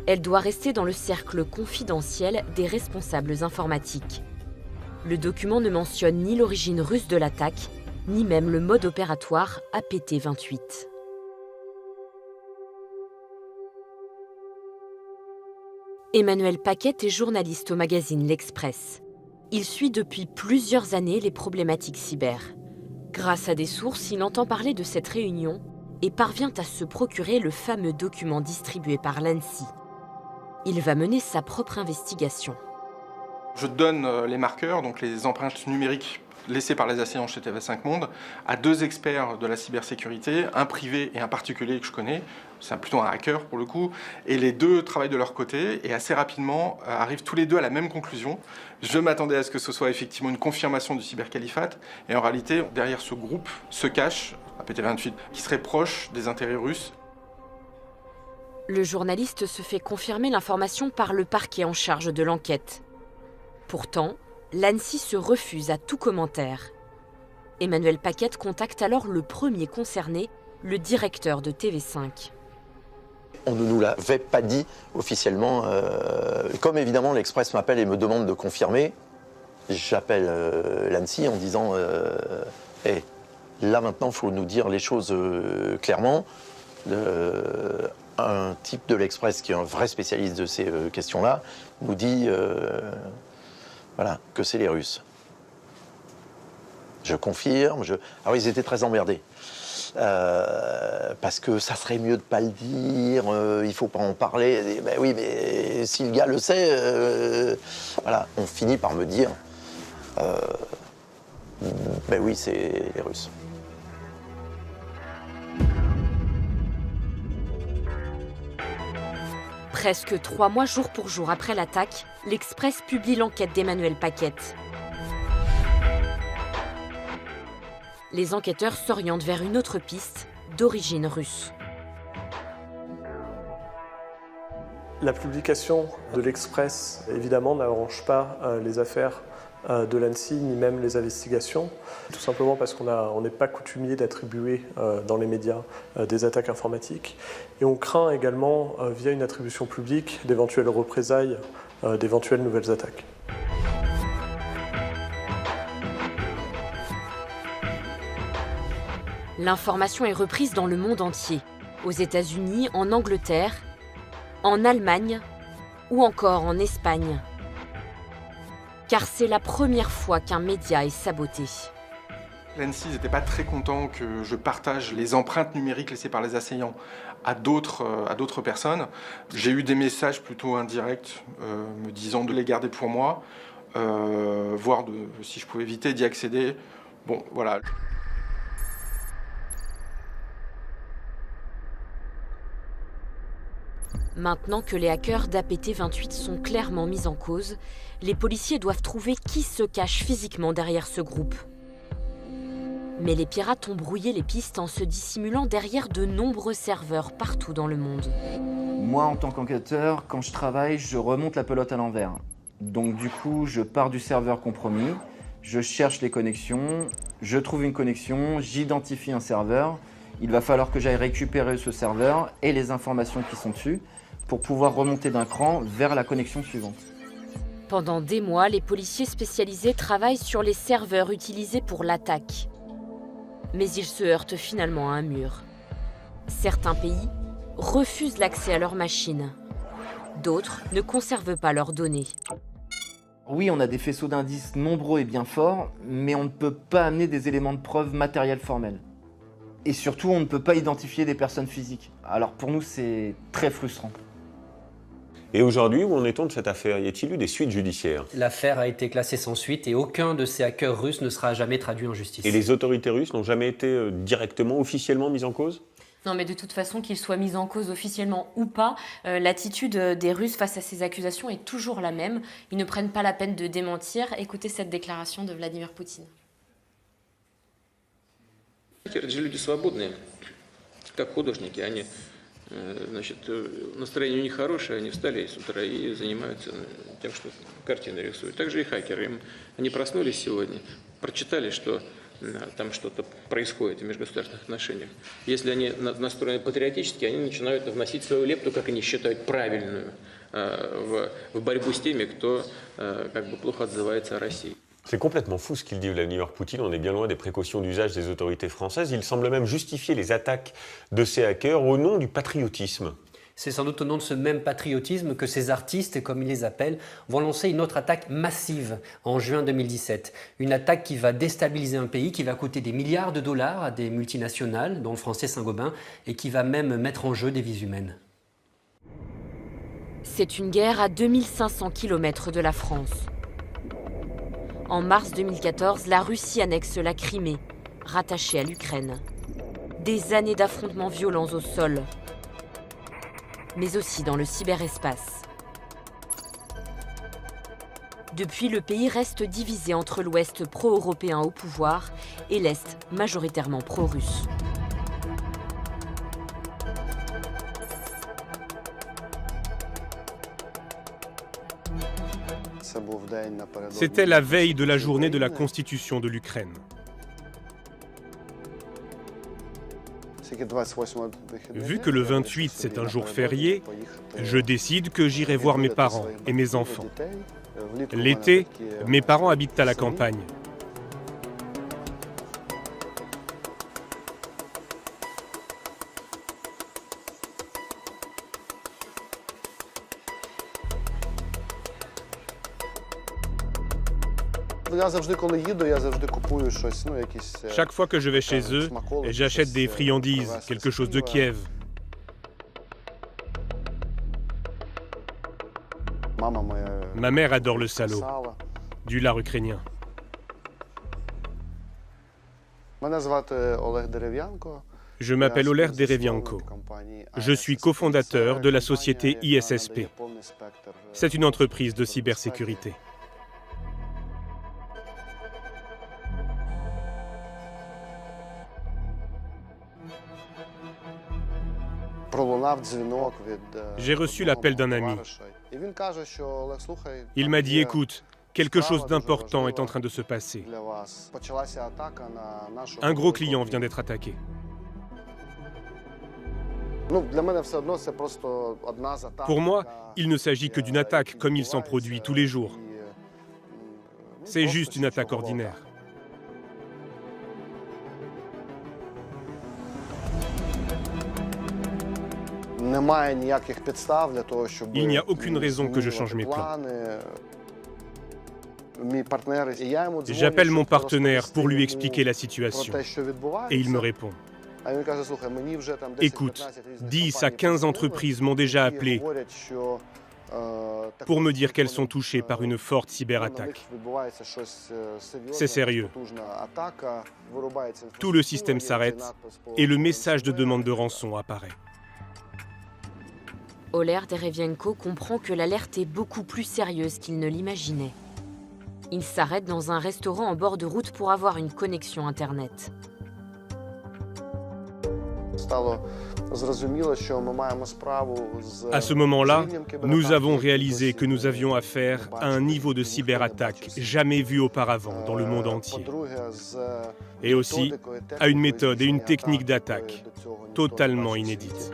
Elle doit rester dans le cercle confidentiel des responsables informatiques. Le document ne mentionne ni l'origine russe de l'attaque, ni même le mode opératoire APT28. Emmanuel Paquette est journaliste au magazine L'Express. Il suit depuis plusieurs années les problématiques cyber. Grâce à des sources, il entend parler de cette réunion et parvient à se procurer le fameux document distribué par l'ANSSI. Il va mener sa propre investigation. Je donne les marqueurs, donc les empreintes numériques laissées par les assaillants chez TV5 Monde, à 2 experts de la cybersécurité, un privé et un particulier que je connais. C'est plutôt un hacker pour le coup. Et les 2 travaillent de leur côté et assez rapidement arrivent tous les 2 à la même conclusion. Je m'attendais à ce que ce soit effectivement une confirmation du cybercalifate. Et en réalité, derrière ce groupe se cache APT28, qui serait proche des intérêts russes. Le journaliste se fait confirmer l'information par le parquet en charge de l'enquête. Pourtant, l'ANSSI se refuse à tout commentaire. Emmanuel Paquette contacte alors le premier concerné, le directeur de TV5. On ne nous l'avait pas dit officiellement. Comme évidemment l'Express m'appelle et me demande de confirmer, j'appelle l'ANSSI en disant hey, là maintenant il faut nous dire les choses clairement. Un type de l'Express qui est un vrai spécialiste de ces questions-là nous dit voilà, que c'est les Russes. Je confirme. Alors ils étaient très emmerdés. Parce que ça serait mieux de ne pas le dire, il ne faut pas en parler. Ben oui, mais si le gars le sait, voilà, on finit par me dire, ben oui, c'est les Russes. Presque 3 mois jour pour jour après l'attaque, l'Express publie l'enquête d'Emmanuel Paquette. Les enquêteurs s'orientent vers une autre piste, d'origine russe. La publication de l'Express, évidemment, n'arrange pas les affaires de l'ANSSI, ni même les investigations, tout simplement parce qu'on n'est pas coutumier d'attribuer dans les médias des attaques informatiques. Et on craint également, via une attribution publique, d'éventuelles représailles, d'éventuelles nouvelles attaques. L'information est reprise dans le monde entier, aux États-Unis, en Angleterre, en Allemagne ou encore en Espagne. Car c'est la première fois qu'un média est saboté. L'ANSSI n'était pas très content que je partage les empreintes numériques laissées par les assaillants à d'autres personnes. J'ai eu des messages plutôt indirects me disant de les garder pour moi, voire si je pouvais éviter d'y accéder. Bon, voilà. Maintenant que les hackers d'APT28 sont clairement mis en cause, les policiers doivent trouver qui se cache physiquement derrière ce groupe. Mais les pirates ont brouillé les pistes en se dissimulant derrière de nombreux serveurs partout dans le monde. Moi, en tant qu'enquêteur, quand je travaille, je remonte la pelote à l'envers. Donc du coup, je pars du serveur compromis, je cherche les connexions, je trouve une connexion, j'identifie un serveur. Il va falloir que j'aille récupérer ce serveur et les informations qui sont dessus pour pouvoir remonter d'un cran vers la connexion suivante. Pendant des mois, les policiers spécialisés travaillent sur les serveurs utilisés pour l'attaque. Mais ils se heurtent finalement à un mur. Certains pays refusent l'accès à leurs machines. D'autres ne conservent pas leurs données. Oui, on a des faisceaux d'indices nombreux et bien forts, mais on ne peut pas amener des éléments de preuve matériels formels. Et surtout, on ne peut pas identifier des personnes physiques. Alors pour nous, c'est très frustrant. Et aujourd'hui, où en est-on de cette affaire? Y a-t-il eu des suites judiciaires? L'affaire a été classée sans suite et aucun de ces hackers russes ne sera jamais traduit en justice. Et les autorités russes n'ont jamais été directement, officiellement mises en cause? Non, mais de toute façon, qu'ils soient mis en cause officiellement ou pas, l'attitude des Russes face à ces accusations est toujours la même. Ils ne prennent pas la peine de démentir. Écoutez cette déclaration de Vladimir Poutine. Это же люди свободные, как художники. Они, значит, настроение у них хорошее, они встали с утра и занимаются тем, что картины рисуют. Также и хакеры. Они проснулись сегодня, прочитали, что там что-то происходит в межгосударственных отношениях. Если они настроены патриотически, они начинают вносить свою лепту, как они считают, правильную, в борьбу с теми, кто как бы плохо отзывается о России. C'est complètement fou ce qu'il dit Vladimir Poutine, on est bien loin des précautions d'usage des autorités françaises. Il semble même justifier les attaques de ces hackers au nom du patriotisme. C'est sans doute au nom de ce même patriotisme que ces artistes, comme ils les appellent, vont lancer une autre attaque massive en juin 2017. Une attaque qui va déstabiliser un pays, qui va coûter des milliards de dollars à des multinationales, dont le français Saint-Gobain, et qui va même mettre en jeu des vies humaines. C'est une guerre à 2500 km de la France. En mars 2014, la Russie annexe la Crimée, rattachée à l'Ukraine. Des années d'affrontements violents au sol, mais aussi dans le cyberespace. Depuis, le pays reste divisé entre l'Ouest pro-européen au pouvoir et l'Est majoritairement pro-russe. C'était la veille de la journée de la Constitution de l'Ukraine. Vu que le 28 c'est un jour férié, je décide que j'irai voir mes parents et mes enfants. L'été, mes parents habitent à la campagne. Chaque fois que je vais chez eux, j'achète des friandises, quelque chose de Kiev. Ma mère adore le salo, du lard ukrainien. Je m'appelle Oleg Derevianko. Je suis cofondateur de la société ISSP. C'est une entreprise de cybersécurité. J'ai reçu l'appel d'un ami. Il m'a dit, écoute, quelque chose d'important est en train de se passer. Un gros client vient d'être attaqué. Pour moi, il ne s'agit que d'une attaque comme il s'en produit tous les jours. C'est juste une attaque ordinaire. Il n'y a aucune raison que je change mes plans. J'appelle mon partenaire pour lui expliquer la situation. Et il me répond. Écoute, 10 à 15 entreprises m'ont déjà appelé pour me dire qu'elles sont touchées par une forte cyberattaque. C'est sérieux. Tout le système s'arrête et le message de demande de rançon apparaît. Oler Derevienko comprend que l'alerte est beaucoup plus sérieuse qu'il ne l'imaginait. Il s'arrête dans un restaurant en bord de route pour avoir une connexion Internet. À ce moment-là, nous avons réalisé que nous avions affaire à un niveau de cyberattaque jamais vu auparavant dans le monde entier. Et aussi à une méthode et une technique d'attaque totalement inédites.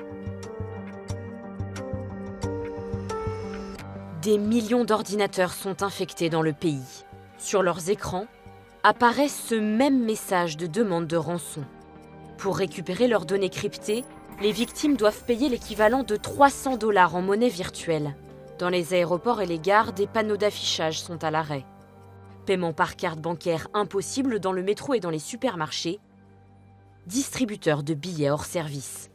Des millions d'ordinateurs sont infectés dans le pays. Sur leurs écrans apparaît ce même message de demande de rançon. Pour récupérer leurs données cryptées, les victimes doivent payer l'équivalent de 300 $ en monnaie virtuelle. Dans les aéroports et les gares, des panneaux d'affichage sont à l'arrêt. Paiement par carte bancaire impossible dans le métro et dans les supermarchés. Distributeurs de billets hors service.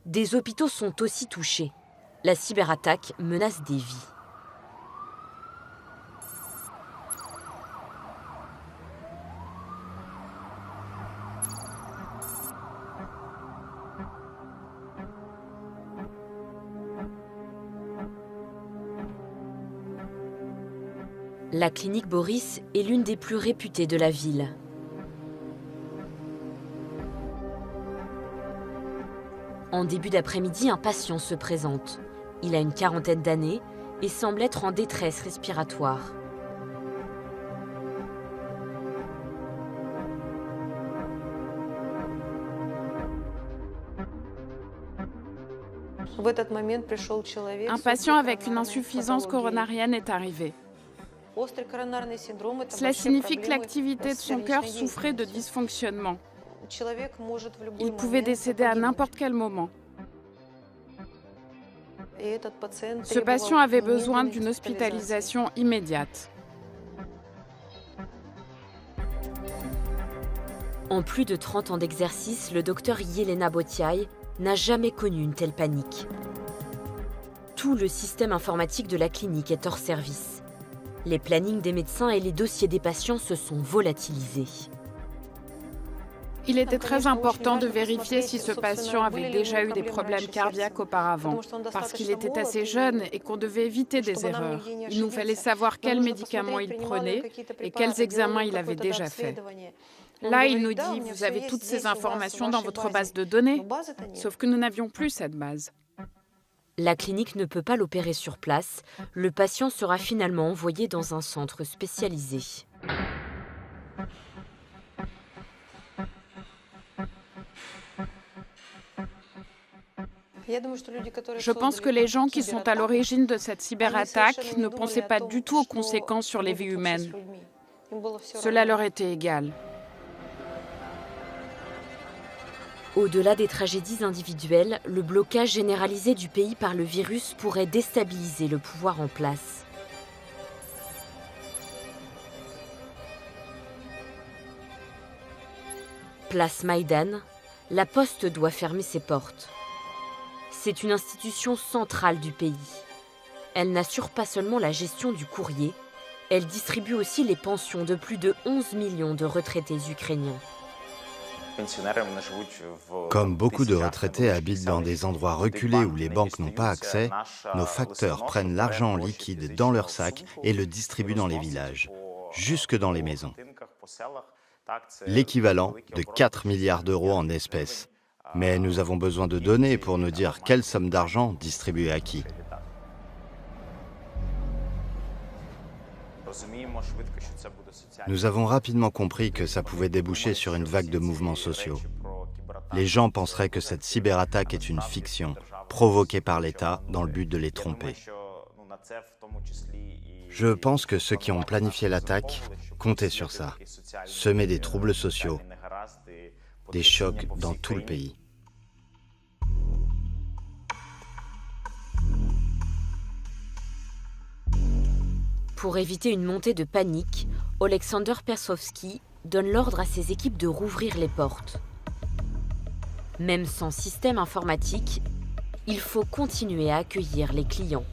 Des hôpitaux sont aussi touchés. La cyberattaque menace des vies. La clinique Boris est l'une des plus réputées de la ville. En début d'après-midi, un patient se présente. Il a une quarantaine d'années et semble être en détresse respiratoire. Un patient avec une insuffisance coronarienne est arrivé. Cela signifie que l'activité de son cœur souffrait de dysfonctionnement. Il pouvait décéder à n'importe quel moment. Ce patient avait besoin d'une hospitalisation immédiate. En plus de 30 ans d'exercice, le docteur Yelena Botiaï n'a jamais connu une telle panique. Tout le système informatique de la clinique est hors service. Les plannings des médecins et les dossiers des patients se sont volatilisés. Il était très important de vérifier si ce patient avait déjà eu des problèmes cardiaques auparavant, parce qu'il était assez jeune et qu'on devait éviter des erreurs. Il nous fallait savoir quels médicaments il prenait et quels examens il avait déjà faits. Là, il nous dit « Vous avez toutes ces informations dans votre base de données », sauf que nous n'avions plus cette base. La clinique ne peut pas l'opérer sur place. Le patient sera finalement envoyé dans un centre spécialisé. Je pense que les gens qui sont à l'origine de cette cyberattaque ne pensaient pas du tout aux conséquences sur les vies humaines. Cela leur était égal. Au-delà des tragédies individuelles, le blocage généralisé du pays par le virus pourrait déstabiliser le pouvoir en place. Place Maïdan, la Poste doit fermer ses portes. C'est une institution centrale du pays. Elle n'assure pas seulement la gestion du courrier, elle distribue aussi les pensions de plus de 11 millions de retraités ukrainiens. Comme beaucoup de retraités habitent dans des endroits reculés où les banques n'ont pas accès, nos facteurs prennent l'argent en liquide dans leur sac et le distribuent dans les villages, jusque dans les maisons. L'équivalent de 4 milliards d'euros en espèces. Mais nous avons besoin de données pour nous dire quelle somme d'argent distribuer à qui. Nous avons rapidement compris que ça pouvait déboucher sur une vague de mouvements sociaux. Les gens penseraient que cette cyberattaque est une fiction, provoquée par l'État dans le but de les tromper. Je pense que ceux qui ont planifié l'attaque comptaient sur ça, semer des troubles sociaux, des chocs dans tout le pays. Pour éviter une montée de panique, Alexander Persowski donne l'ordre à ses équipes de rouvrir les portes. Même sans système informatique, il faut continuer à accueillir les clients.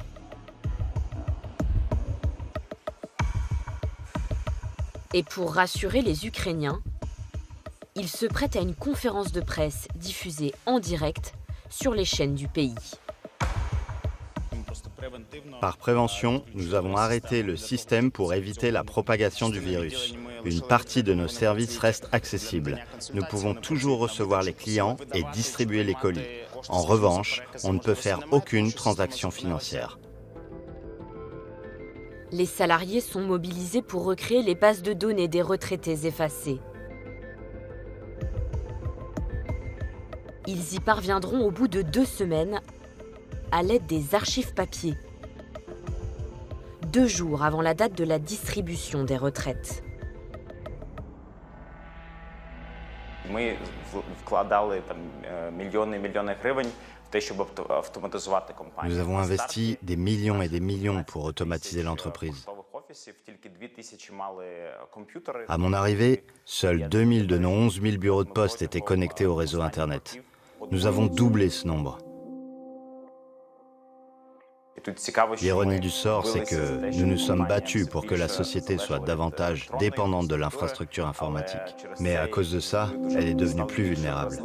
Et pour rassurer les Ukrainiens, il se prête à une conférence de presse diffusée en direct sur les chaînes du pays. Par prévention, nous avons arrêté le système pour éviter la propagation du virus. Une partie de nos services reste accessible. Nous pouvons toujours recevoir les clients et distribuer les colis. En revanche, on ne peut faire aucune transaction financière. Les salariés sont mobilisés pour recréer les bases de données des retraités effacés. Ils y parviendront au bout de 2 semaines à l'aide des archives papier, 2 jours avant la date de la distribution des retraites. Nous avons investi des millions et des millions pour automatiser l'entreprise. À mon arrivée, seuls 2000 de nos 11 000 bureaux de poste étaient connectés au réseau Internet. Nous avons doublé ce nombre. L'ironie du sort, c'est que nous nous sommes battus pour que la société soit davantage dépendante de l'infrastructure informatique. Mais à cause de ça, elle est devenue plus vulnérable.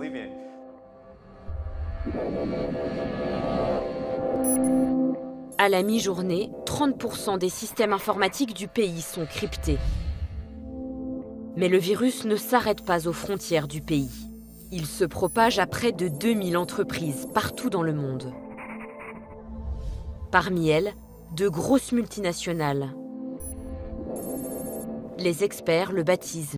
À la mi-journée, 30% des systèmes informatiques du pays sont cryptés. Mais le virus ne s'arrête pas aux frontières du pays. Il se propage à près de 2000 entreprises partout dans le monde. Parmi elles, de grosses multinationales. Les experts le baptisent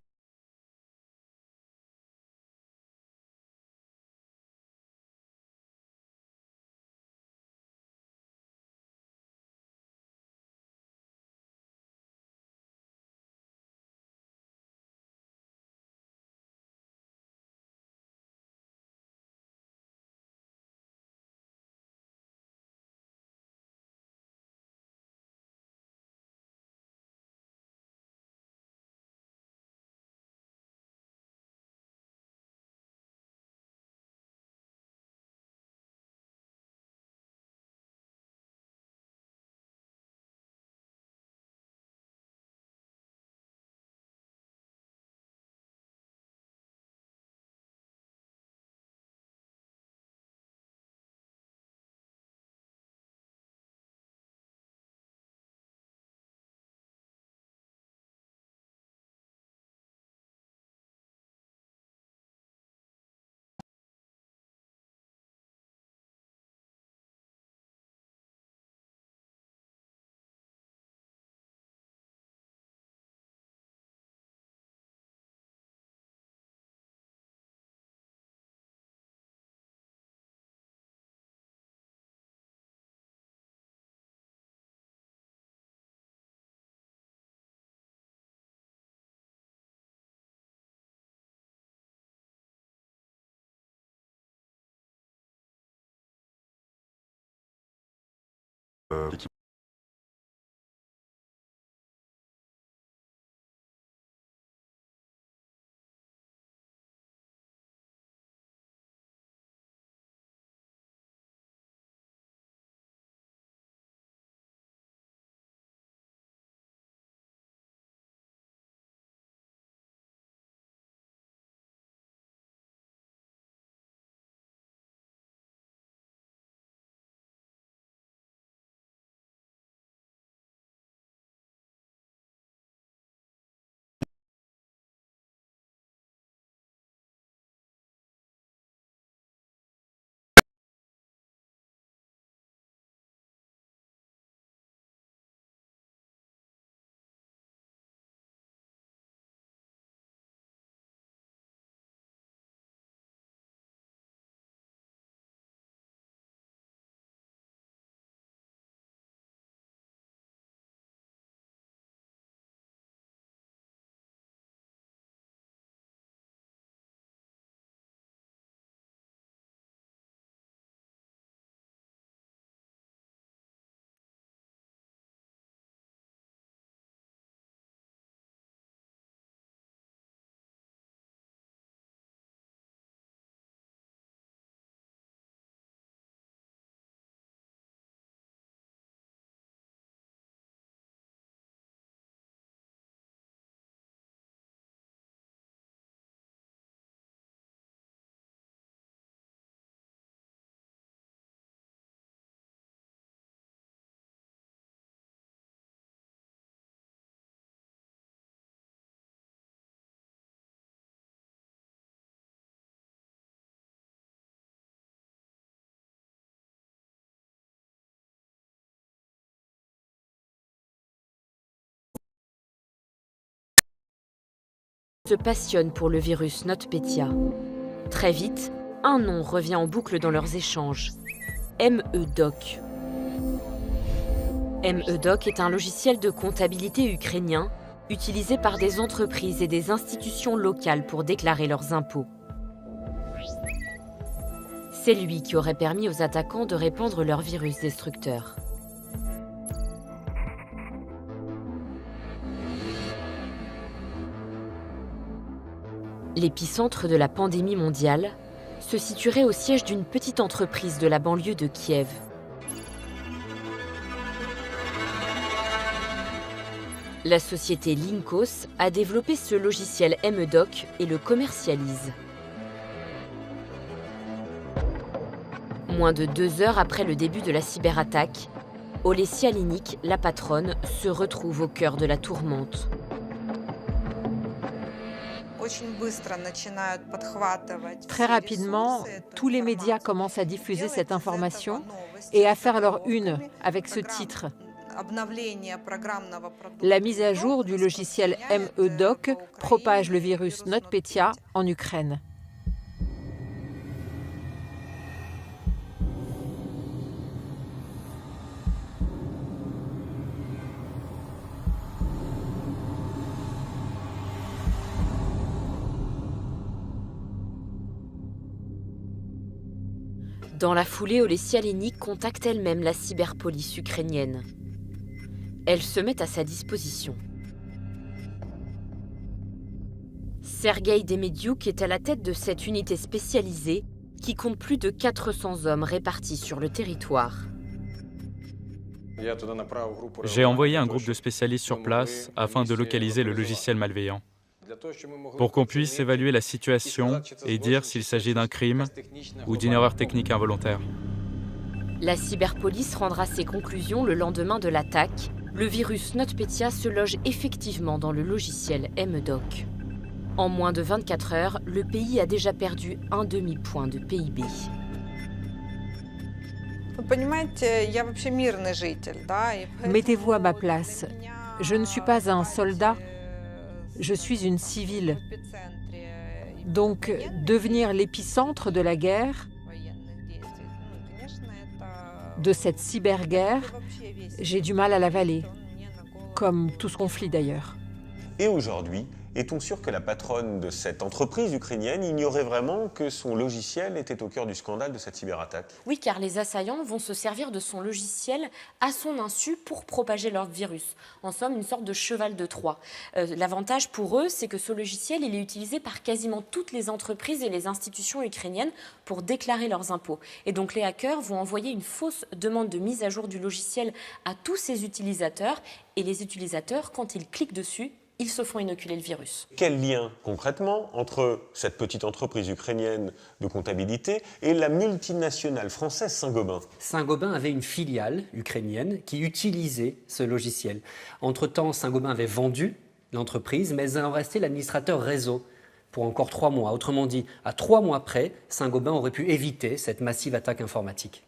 se passionne pour le virus NotPetya. Très vite, un nom revient en boucle dans leurs échanges. MEDOC. MEDOC est un logiciel de comptabilité ukrainien utilisé par des entreprises et des institutions locales pour déclarer leurs impôts. C'est lui qui aurait permis aux attaquants de répandre leur virus destructeur. L'épicentre de la pandémie mondiale se situerait au siège d'une petite entreprise de la banlieue de Kiev. La société Linkos a développé ce logiciel MEDOC et le commercialise. Moins de 2 heures après le début de la cyberattaque, Olesya Linik, la patronne, se retrouve au cœur de la tourmente. Très rapidement, tous les médias commencent à diffuser cette information et à faire leur une avec ce titre. La mise à jour du logiciel MEDOC propage le virus NotPetya en Ukraine. Dans la foulée, Olesya Linik contacte elle-même la cyberpolice ukrainienne. Elle se met à sa disposition. Sergueï Demediouk est à la tête de cette unité spécialisée qui compte plus de 400 hommes répartis sur le territoire. J'ai envoyé un groupe de spécialistes sur place afin de localiser le logiciel malveillant, pour qu'on puisse évaluer la situation et dire s'il s'agit d'un crime ou d'une erreur technique involontaire. La cyberpolice rendra ses conclusions le lendemain de l'attaque. Le virus NotPetya se loge effectivement dans le logiciel MEDOC. En moins de 24 heures, le pays a déjà perdu un demi-point de PIB. Mettez-vous à ma place. Je ne suis pas un soldat, je suis une civile. Donc, devenir l'épicentre de la guerre, de cette cyberguerre, j'ai du mal à l'avaler, comme tout ce conflit d'ailleurs. Et aujourd'hui, est-on sûr que la patronne de cette entreprise ukrainienne ignorait vraiment que son logiciel était au cœur du scandale de cette cyberattaque? Oui, car les assaillants vont se servir de son logiciel à son insu pour propager leur virus. En somme, une sorte de cheval de Troie. L'avantage pour eux, c'est que ce logiciel, il est utilisé par quasiment toutes les entreprises et les institutions ukrainiennes pour déclarer leurs impôts. Et donc les hackers vont envoyer une fausse demande de mise à jour du logiciel à tous ces utilisateurs. Et les utilisateurs, quand ils cliquent dessus, ils se font inoculer le virus. Quel lien, concrètement, entre cette petite entreprise ukrainienne de comptabilité et la multinationale française Saint-Gobain? Saint-Gobain avait une filiale ukrainienne qui utilisait ce logiciel. Entre-temps, Saint-Gobain avait vendu l'entreprise, mais il en restait l'administrateur réseau pour encore 3 mois. Autrement dit, à 3 mois près, Saint-Gobain aurait pu éviter cette massive attaque informatique.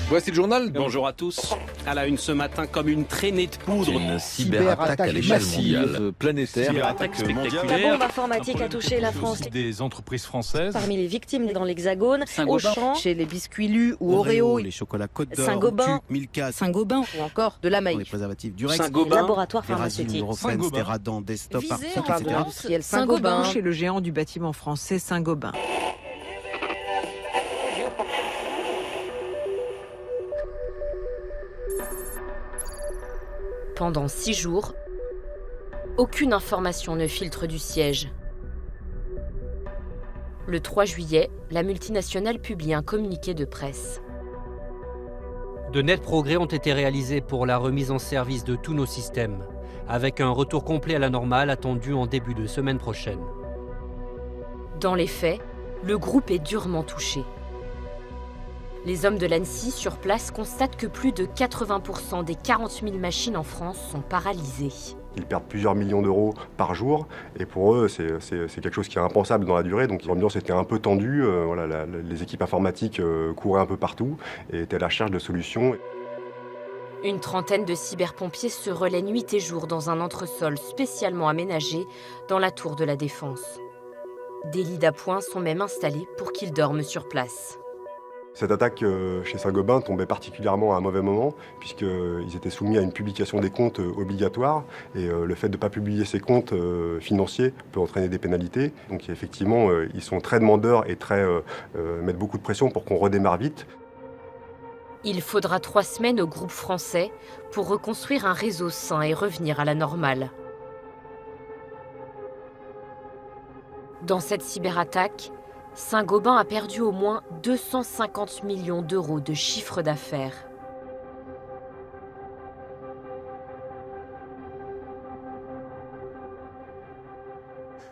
Voici le journal. Bonjour à tous. À la une ce matin, comme une traînée de poudre. Une cyberattaque à l'échelle mondiale, planétaire. Cyberattaque spectaculaire. La bombe informatique a touché la France. Des entreprises françaises. Parmi les victimes dans l'Hexagone, Auchan, chez les biscuits Lu ou Oreo, les chocolats Côte d'Or, Saint-Gobain, Milka, Saint-Gobain ou encore de la Maïf. Les préservatifs Durex, Saint-Gobain, laboratoire pharmaceutique. Steradan, Desktop, On parle de l'industriel Saint-Gobain, chez le géant du bâtiment français Saint-Gobain. Pendant 6 jours, aucune information ne filtre du siège. Le 3 juillet, la multinationale publie un communiqué de presse. De nets progrès ont été réalisés pour la remise en service de tous nos systèmes, avec un retour complet à la normale attendu en début de semaine prochaine. Dans les faits, le groupe est durement touché. Les hommes de l'ANSSI sur place constatent que plus de 80% des 40 000 machines en France sont paralysées. Ils perdent plusieurs millions d'euros par jour et pour eux c'est quelque chose qui est impensable dans la durée. Donc l'ambiance était un peu tendue, les équipes informatiques couraient un peu partout et étaient à la recherche de solutions. Une trentaine de cyberpompiers se relaient nuit et jour dans un entresol spécialement aménagé dans la tour de la Défense. Des lits d'appoint sont même installés pour qu'ils dorment sur place. Cette attaque chez Saint-Gobain tombait particulièrement à un mauvais moment, puisqu'ils étaient soumis à une publication des comptes obligatoire, et le fait de ne pas publier ces comptes financiers peut entraîner des pénalités. Donc effectivement, ils sont très demandeurs et mettent beaucoup de pression pour qu'on redémarre vite. Il faudra 3 semaines au groupe français pour reconstruire un réseau sain et revenir à la normale. Dans cette cyberattaque, Saint-Gobain a perdu au moins 250 millions d'euros de chiffre d'affaires.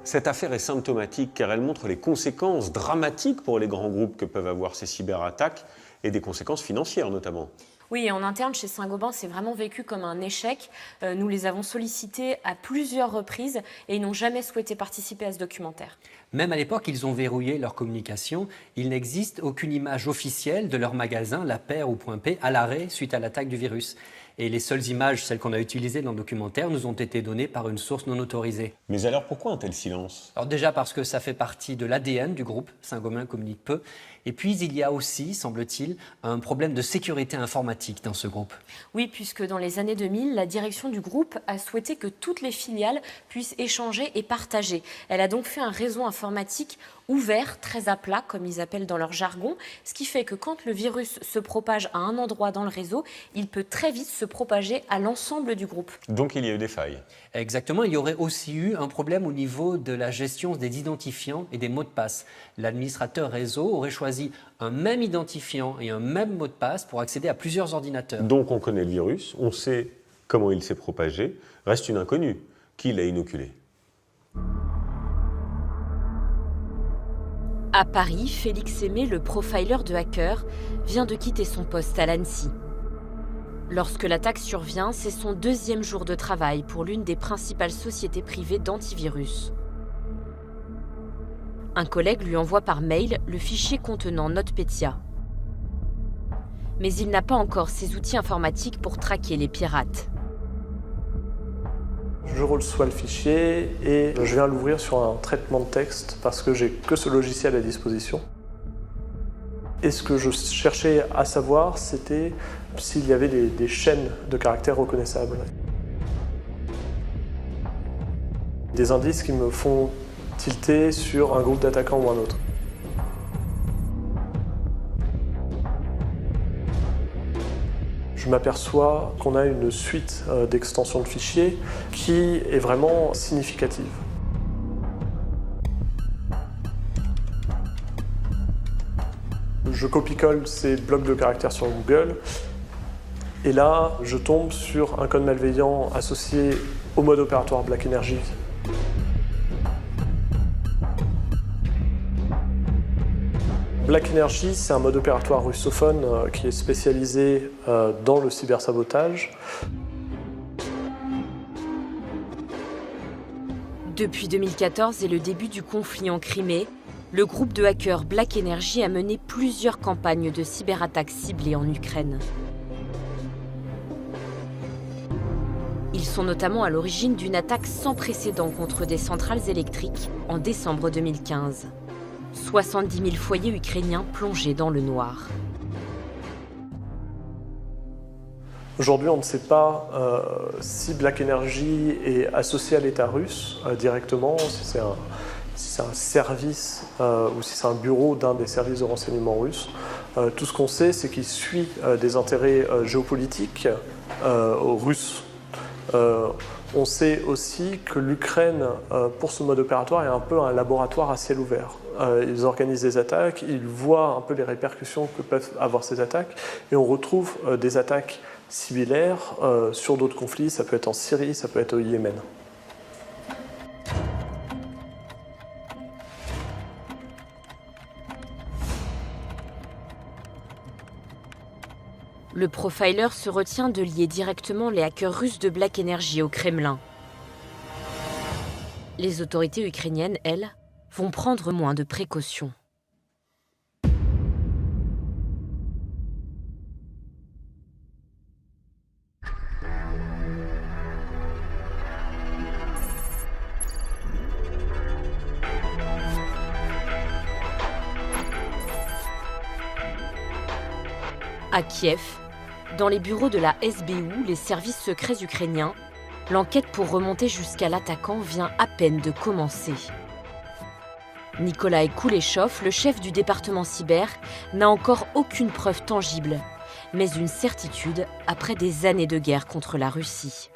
Cette affaire est symptomatique car elle montre les conséquences dramatiques pour les grands groupes que peuvent avoir ces cyberattaques et des conséquences financières notamment. Oui, et en interne, chez Saint-Gobain, c'est vraiment vécu comme un échec. Nous les avons sollicités à plusieurs reprises et ils n'ont jamais souhaité participer à ce documentaire. Même à l'époque, ils ont verrouillé leur communication. Il n'existe aucune image officielle de leur magasin, La Paire ou Point P, à l'arrêt suite à l'attaque du virus. Et les seules images, celles qu'on a utilisées dans le documentaire, nous ont été données par une source non autorisée. Mais alors pourquoi un tel silence? Alors déjà parce que ça fait partie de l'ADN du groupe, Saint-Gobain communique peu. Et puis il y a aussi, semble-t-il, un problème de sécurité informatique dans ce groupe. Oui, puisque dans les années 2000, la direction du groupe a souhaité que toutes les filiales puissent échanger et partager. Elle a donc fait un réseau informatique ouvert, très à plat, comme ils appellent dans leur jargon, ce qui fait que quand le virus se propage à un endroit dans le réseau, il peut très vite se propager à l'ensemble du groupe. Donc il y a eu des failles. Exactement, il y aurait aussi eu un problème au niveau de la gestion des identifiants et des mots de passe. L'administrateur réseau aurait choisi un même identifiant et un même mot de passe pour accéder à plusieurs ordinateurs. Donc on connaît le virus, on sait comment il s'est propagé, reste une inconnue. Qui l'a inoculé? À Paris, Félix Aimé, le profiler de hackers, vient de quitter son poste à l'Annecy. Lorsque l'attaque survient, c'est son 2e jour de travail pour l'une des principales sociétés privées d'antivirus. Un collègue lui envoie par mail le fichier contenant NotPetya. Mais il n'a pas encore ses outils informatiques pour traquer les pirates. Je reçois le fichier et je viens l'ouvrir sur un traitement de texte parce que j'ai que ce logiciel à disposition. Et ce que je cherchais à savoir, c'était s'il y avait des chaînes de caractères reconnaissables. Des indices qui me font tilter sur un groupe d'attaquants ou un autre. Je m'aperçois qu'on a une suite d'extensions de fichiers qui est vraiment significative. Je copie-colle ces blocs de caractères sur Google et là, je tombe sur un code malveillant associé au mode opératoire Black Energy. Black Energy, c'est un mode opératoire russophone qui est spécialisé dans le cybersabotage. Depuis 2014 et le début du conflit en Crimée, le groupe de hackers Black Energy a mené plusieurs campagnes de cyberattaques ciblées en Ukraine. Ils sont notamment à l'origine d'une attaque sans précédent contre des centrales électriques en décembre 2015. 70 000 foyers ukrainiens plongés dans le noir. Aujourd'hui, on ne sait pas si Black Energy est associé à l'État russe directement, si c'est un service ou si c'est un bureau d'un des services de renseignement russes. Tout ce qu'on sait, c'est qu'il suit des intérêts géopolitiques russes. On sait aussi que l'Ukraine, pour ce mode opératoire, est un peu un laboratoire à ciel ouvert. Ils organisent des attaques, ils voient un peu les répercussions que peuvent avoir ces attaques, et on retrouve des attaques similaires sur d'autres conflits. Ça peut être en Syrie, ça peut être au Yémen. Le profiler se retient de lier directement les hackers russes de Black Energy au Kremlin. Les autorités ukrainiennes, elles, vont prendre moins de précautions. À Kiev, dans les bureaux de la SBU, les services secrets ukrainiens, l'enquête pour remonter jusqu'à l'attaquant vient à peine de commencer. Nikolai Kuleshov, le chef du département cyber, n'a encore aucune preuve tangible, mais une certitude après des années de guerre contre la Russie.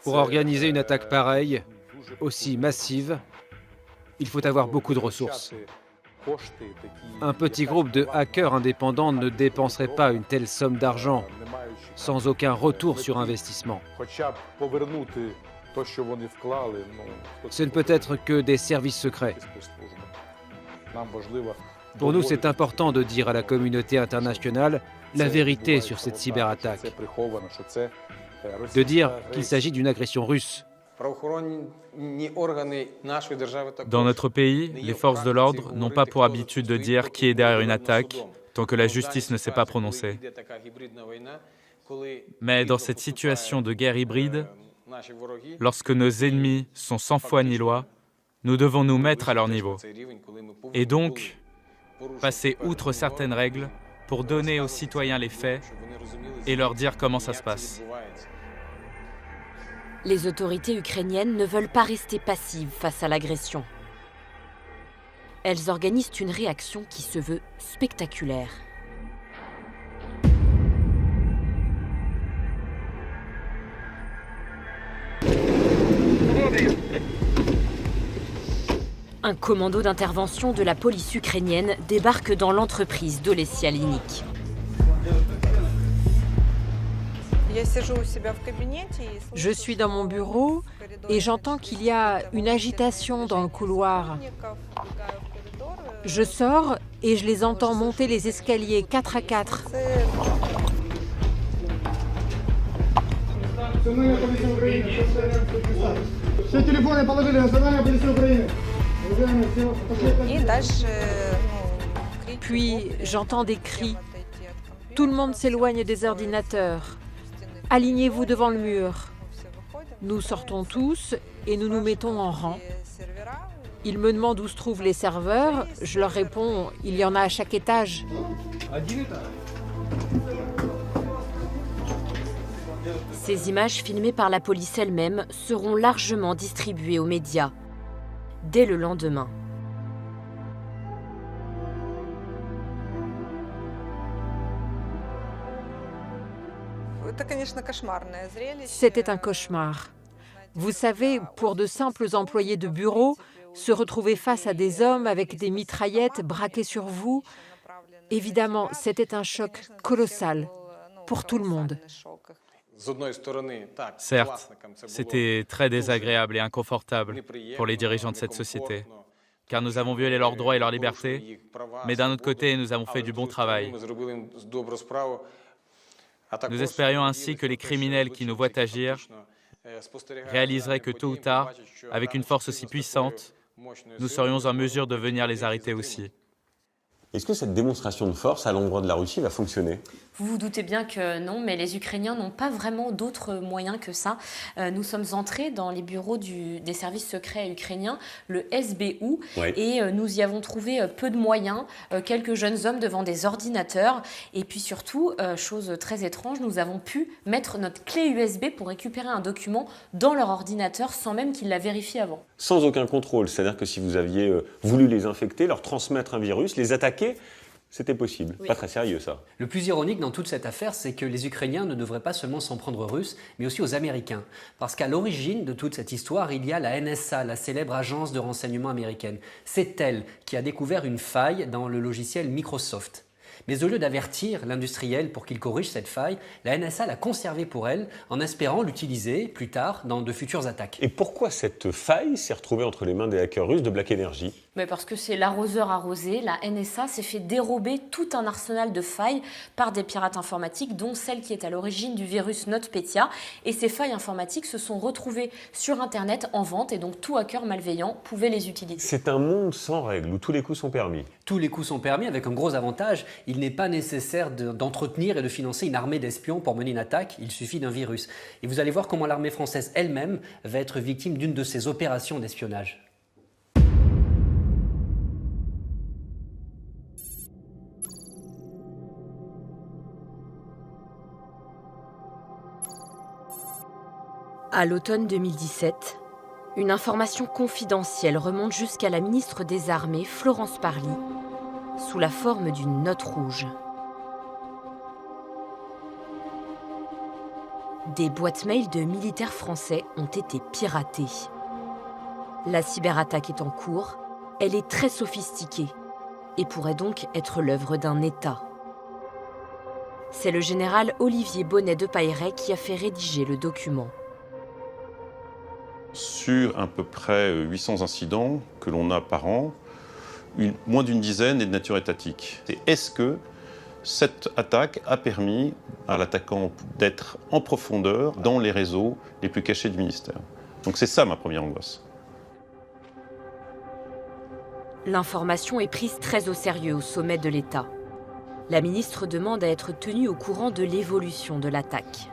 Pour organiser une attaque pareille, aussi massive, il faut avoir beaucoup de ressources. Un petit groupe de hackers indépendants ne dépenserait pas une telle somme d'argent sans aucun retour sur investissement. Ce ne peut être que des services secrets. Pour nous, c'est important de dire à la communauté internationale la vérité sur cette cyberattaque. De dire qu'il s'agit d'une agression russe. Dans notre pays, les forces de l'ordre n'ont pas pour habitude de dire qui est derrière une attaque tant que la justice ne s'est pas prononcée. Mais dans cette situation de guerre hybride, lorsque nos ennemis sont sans foi ni loi, nous devons nous mettre à leur niveau. Et donc, passer outre certaines règles pour donner aux citoyens les faits et leur dire comment ça se passe. Les autorités ukrainiennes ne veulent pas rester passives face à l'agression. Elles organisent une réaction qui se veut spectaculaire. Un commando d'intervention de la police ukrainienne débarque dans l'entreprise d'Olesya Linik. Je suis dans mon bureau et j'entends qu'il y a une agitation dans le couloir. Je sors et je les entends monter les escaliers 4 à 4. Puis j'entends des cris. Tout le monde s'éloigne des ordinateurs. Alignez-vous devant le mur. Nous sortons tous et nous nous mettons en rang. Ils me demandent où se trouvent les serveurs. Je leur réponds, il y en a à chaque étage. Ces images filmées par la police elle-même seront largement distribuées aux médias dès le lendemain. C'était un cauchemar. Vous savez, pour de simples employés de bureau, se retrouver face à des hommes avec des mitraillettes braquées sur vous, évidemment, c'était un choc colossal pour tout le monde. Certes, c'était très désagréable et inconfortable pour les dirigeants de cette société, car nous avons violé leurs droits et leurs libertés, mais d'un autre côté, nous avons fait du bon travail. Nous espérions ainsi que les criminels qui nous voient agir réaliseraient que tôt ou tard, avec une force aussi puissante, nous serions en mesure de venir les arrêter aussi. Est-ce que cette démonstration de force à l'endroit de la Russie va fonctionner ? Vous vous doutez bien que non, mais les Ukrainiens n'ont pas vraiment d'autres moyens que ça. Nous sommes entrés dans les bureaux des services secrets ukrainiens, le SBU, et nous y avons trouvé peu de moyens, quelques jeunes hommes devant des ordinateurs, et puis surtout, chose très étrange, nous avons pu mettre notre clé USB pour récupérer un document dans leur ordinateur sans même qu'ils la vérifient avant. Sans aucun contrôle, c'est-à-dire que si vous aviez voulu les infecter, leur transmettre un virus, les attaquer, c'était possible. Oui. Pas très sérieux, ça. Le plus ironique dans toute cette affaire, c'est que les Ukrainiens ne devraient pas seulement s'en prendre aux Russes, mais aussi aux Américains. Parce qu'à l'origine de toute cette histoire, il y a la NSA, la célèbre agence de renseignement américaine. C'est elle qui a découvert une faille dans le logiciel Microsoft. Mais au lieu d'avertir l'industriel pour qu'il corrige cette faille, la NSA l'a conservée pour elle en espérant l'utiliser plus tard dans de futures attaques. Et pourquoi cette faille s'est retrouvée entre les mains des hackers russes de Black Energy ? Mais parce que c'est l'arroseur arrosé, la NSA s'est fait dérober tout un arsenal de failles par des pirates informatiques, dont celle qui est à l'origine du virus NotPetya. Et ces failles informatiques se sont retrouvées sur Internet en vente, et donc tout hacker malveillant pouvait les utiliser. C'est un monde sans règles, où tous les coups sont permis. Tous les coups sont permis, avec un gros avantage. Il n'est pas nécessaire d'entretenir et de financer une armée d'espions pour mener une attaque, il suffit d'un virus. Et vous allez voir comment l'armée française elle-même va être victime d'une de ces opérations d'espionnage. À l'automne 2017, une information confidentielle remonte jusqu'à la ministre des Armées, Florence Parly, sous la forme d'une note rouge. Des boîtes mail de militaires français ont été piratées. La cyberattaque est en cours, elle est très sophistiquée et pourrait donc être l'œuvre d'un État. C'est le général Olivier Bonnet de Pailleret qui a fait rédiger le document. Sur à peu près 800 incidents que l'on a par an, moins d'une dizaine est de nature étatique. Est-ce que cette attaque a permis à l'attaquant d'être en profondeur dans les réseaux les plus cachés du ministère? Donc c'est ça ma première angoisse. L'information est prise très au sérieux au sommet de l'État. La ministre demande à être tenue au courant de l'évolution de l'attaque.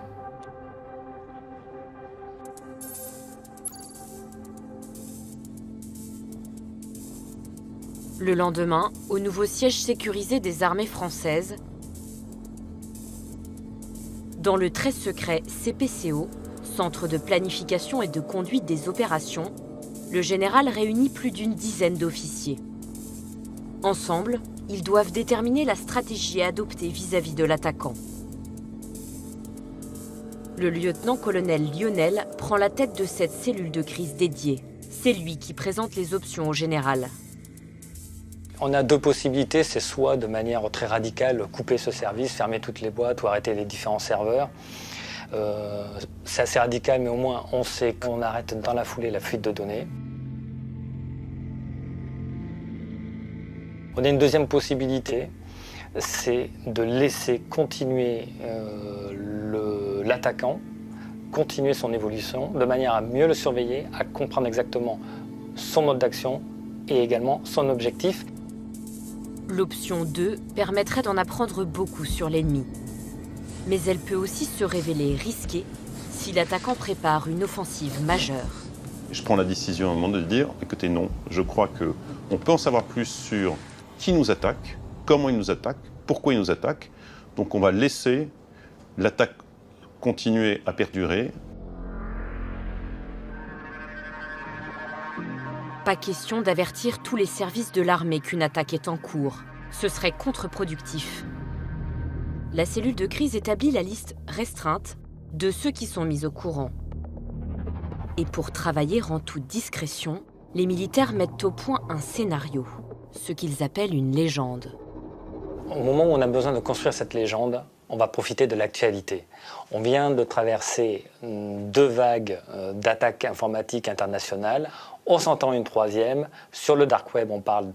Le lendemain, au nouveau siège sécurisé des armées françaises, dans le très secret CPCO, Centre de planification et de conduite des opérations, le général réunit plus d'une dizaine d'officiers. Ensemble, ils doivent déterminer la stratégie à adopter vis-à-vis de l'attaquant. Le lieutenant-colonel Lionel prend la tête de cette cellule de crise dédiée. C'est lui qui présente les options au général. On a deux possibilités, c'est soit de manière très radicale couper ce service, fermer toutes les boîtes ou arrêter les différents serveurs. C'est assez radical, mais au moins on sait qu'on arrête dans la foulée la fuite de données. On a une deuxième possibilité, c'est de laisser continuer l'attaquant, continuer son évolution, de manière à mieux le surveiller, à comprendre exactement son mode d'action et également son objectif. L'option 2 permettrait d'en apprendre beaucoup sur l'ennemi. Mais elle peut aussi se révéler risquée si l'attaquant prépare une offensive majeure. Je prends la décision à un moment de dire, écoutez, non, je crois qu'on peut en savoir plus sur qui nous attaque, comment il nous attaque, pourquoi il nous attaque. Donc on va laisser l'attaque continuer à perdurer. Pas question d'avertir tous les services de l'armée qu'une attaque est en cours. Ce serait contre-productif. La cellule de crise établit la liste restreinte de ceux qui sont mis au courant. Et pour travailler en toute discrétion, les militaires mettent au point un scénario, ce qu'ils appellent une légende. Au moment où on a besoin de construire cette légende, on va profiter de l'actualité. On vient de traverser 2 vagues d'attaques informatiques internationales. On s'entend une 3e. Sur le dark web, on parle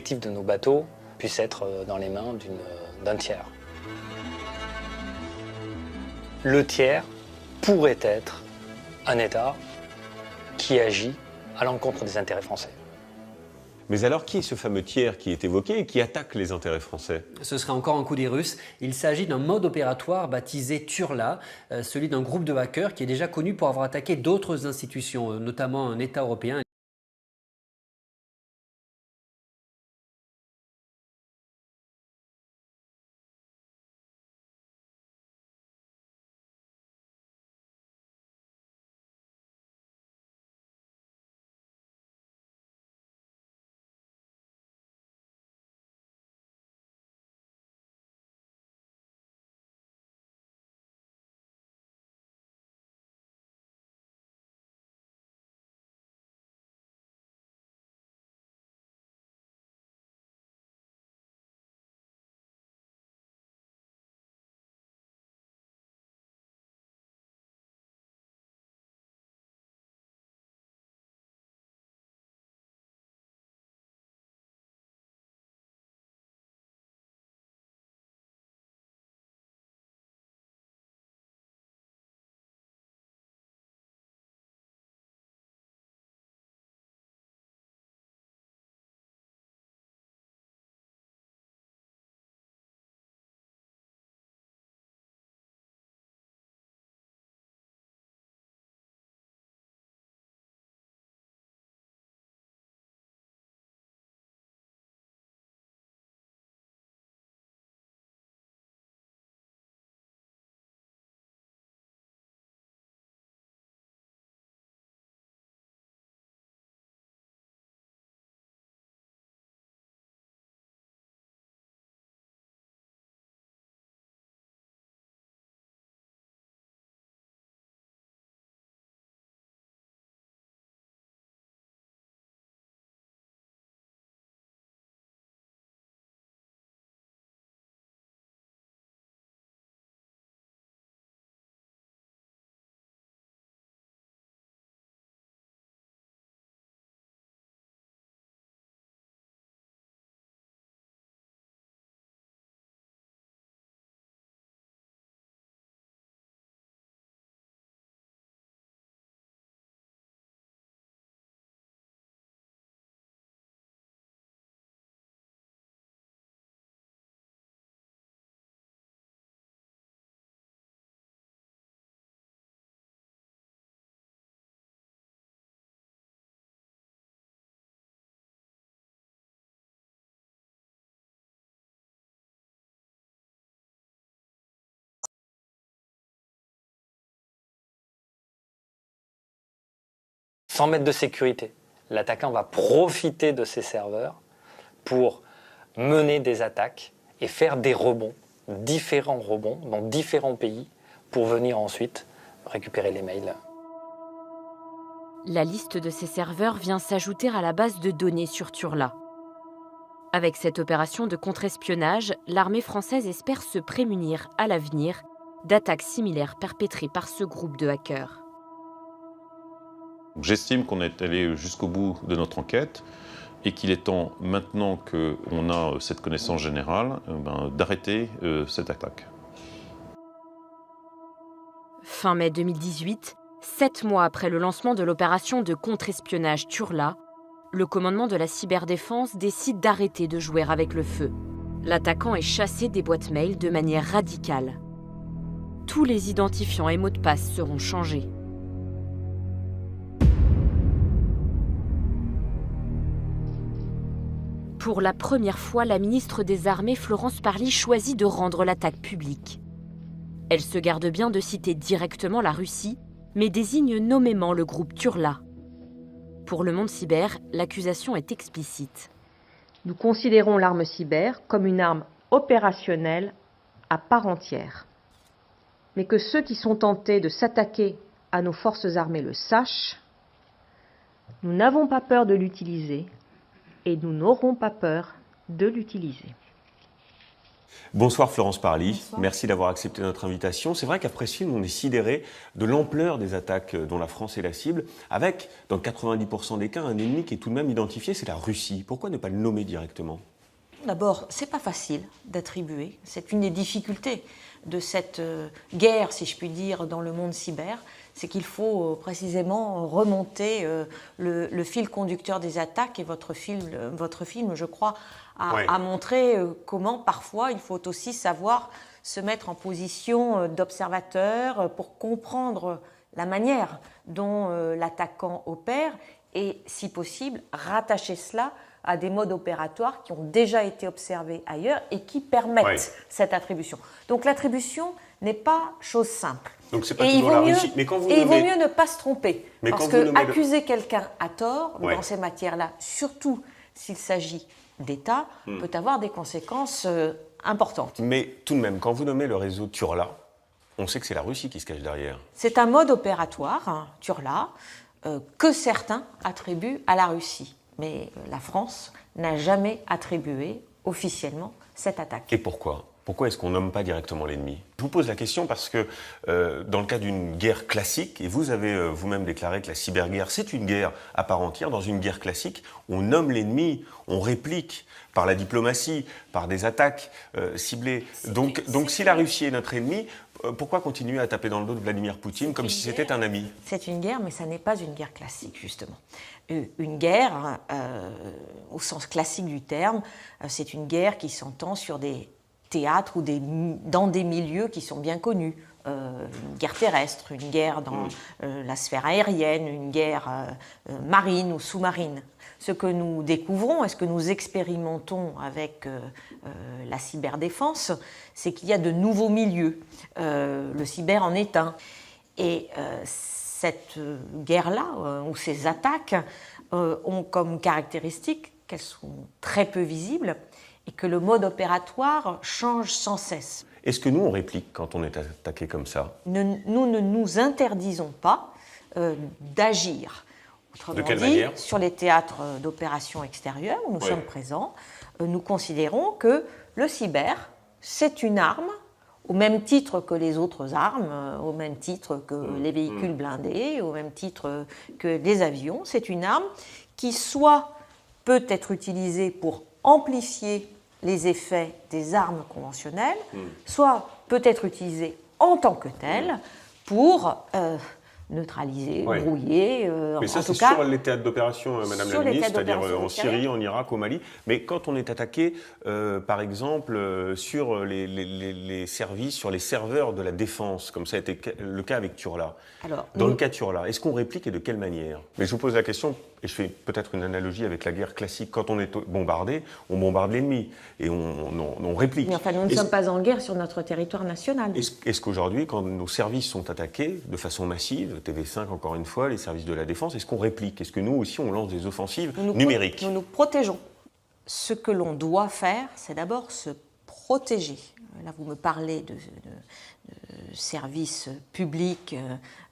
L'objectif de nos bateaux puisse être dans les mains d'un tiers. Le tiers pourrait être un État qui agit à l'encontre des intérêts français. Mais alors, qui est ce fameux tiers qui est évoqué et qui attaque les intérêts français? Ce serait encore un coup des Russes. Il s'agit d'un mode opératoire baptisé Turla, celui d'un groupe de hackers qui est déjà connu pour avoir attaqué d'autres institutions, notamment un État européen. Sans mètres de sécurité, l'attaquant va profiter de ces serveurs pour mener des attaques et faire des rebonds, différents rebonds dans différents pays pour venir ensuite récupérer les mails. La liste de ces serveurs vient s'ajouter à la base de données sur Turla. Avec cette opération de contre-espionnage, l'armée française espère se prémunir à l'avenir d'attaques similaires perpétrées par ce groupe de hackers. J'estime qu'on est allé jusqu'au bout de notre enquête et qu'il est temps, maintenant qu'on a cette connaissance générale, d'arrêter cette attaque. Fin mai 2018, 7 mois après le lancement de l'opération de contre-espionnage Turla, le commandement de la cyberdéfense décide d'arrêter de jouer avec le feu. L'attaquant est chassé des boîtes mail de manière radicale. Tous les identifiants et mots de passe seront changés. Pour la première fois, la ministre des Armées, Florence Parly, choisit de rendre l'attaque publique. Elle se garde bien de citer directement la Russie, mais désigne nommément le groupe Turla. Pour Le Monde Cyber, l'accusation est explicite. Nous considérons l'arme cyber comme une arme opérationnelle à part entière. Mais que ceux qui sont tentés de s'attaquer à nos forces armées le sachent, nous n'avons pas peur de l'utiliser et nous n'aurons pas peur de l'utiliser. Bonsoir Florence Parly, merci d'avoir accepté notre invitation. C'est vrai qu'après ce film, on est sidéré de l'ampleur des attaques dont la France est la cible, avec, dans 90% des cas, un ennemi qui est tout de même identifié, c'est la Russie. Pourquoi ne pas le nommer directement ? D'abord, c'est pas facile d'attribuer. C'est une des difficultés de cette guerre, si je puis dire, dans le monde cyber. C'est qu'il faut précisément remonter le fil conducteur des attaques. Et votre film, je crois, a montré comment parfois il faut aussi savoir se mettre en position d'observateur pour comprendre la manière dont l'attaquant opère et, si possible, rattacher cela à des modes opératoires qui ont déjà été observés ailleurs et qui permettent cette attribution. Donc l'attribution n'est pas chose simple. Donc c'est pas toujours la Russie. Mais quand vous il vaut mieux ne pas se tromper. Parce que accuser quelqu'un à tort, dans ces matières-là, surtout s'il s'agit d'État, peut avoir des conséquences importantes. Mais tout de même, quand vous nommez le réseau Turla, on sait que c'est la Russie qui se cache derrière. C'est un mode opératoire, Turla, que certains attribuent à la Russie. Mais la France n'a jamais attribué officiellement cette attaque. Et pourquoi ? Pourquoi est-ce qu'on nomme pas directement l'ennemi ? Je vous pose la question parce que dans le cas d'une guerre classique, et vous avez vous-même déclaré que la cyberguerre, c'est une guerre à part entière, dans une guerre classique, on nomme l'ennemi, on réplique par la diplomatie, par des attaques ciblées. Donc si la Russie est notre ennemi, pourquoi continuer à taper dans le dos de Vladimir Poutine comme si c'était un ami ? C'est une guerre, mais ça n'est pas une guerre classique, justement. Une guerre, au sens classique du terme, c'est une guerre qui s'entend sur des théâtres ou dans des milieux qui sont bien connus. Une guerre terrestre, une guerre dans la sphère aérienne, une guerre marine ou sous-marine. Ce que nous découvrons et ce que nous expérimentons avec la cyberdéfense, c'est qu'il y a de nouveaux milieux. Le cyber en est un. Et cette guerre-là, ou ces attaques, ont comme caractéristique qu'elles sont très peu visibles et que le mode opératoire change sans cesse. Est-ce que nous, on réplique quand on est attaqué comme ça ? Nous ne nous interdisons pas d'agir. Autrement de quelle dit, manière ? Sur les théâtres d'opérations extérieures où nous sommes présents, nous considérons que le cyber, c'est une arme, au même titre que les autres armes, au même titre que les véhicules blindés, au même titre que les avions. C'est une arme qui soit peut être utilisée pour amplifier les effets des armes conventionnelles, soit peut être utilisée en tant que telle pour neutraliser, brouiller. Mais ça, c'est sur les théâtres d'opération, Madame la Ministre, c'est-à-dire en Syrie, en Irak, au Mali. Mais quand on est attaqué, par exemple, sur les services, sur les serveurs de la défense, comme ça a été le cas avec Turla. Alors, dans le cas Turla, est-ce qu'on réplique et de quelle manière ? Mais je vous pose la question, et je fais peut-être une analogie avec la guerre classique. Quand on est bombardé, on bombarde l'ennemi et on réplique. Mais enfin, nous ne sommes pas en guerre sur notre territoire national. Est-ce qu'aujourd'hui, quand nos services sont attaqués de façon massive, TV5 encore une fois, les services de la défense, est-ce qu'on réplique ? Est-ce que nous aussi on lance des offensives numériques ? Nous nous protégeons. Ce que l'on doit faire, c'est d'abord se protéger. Là, vous me parlez de services publics.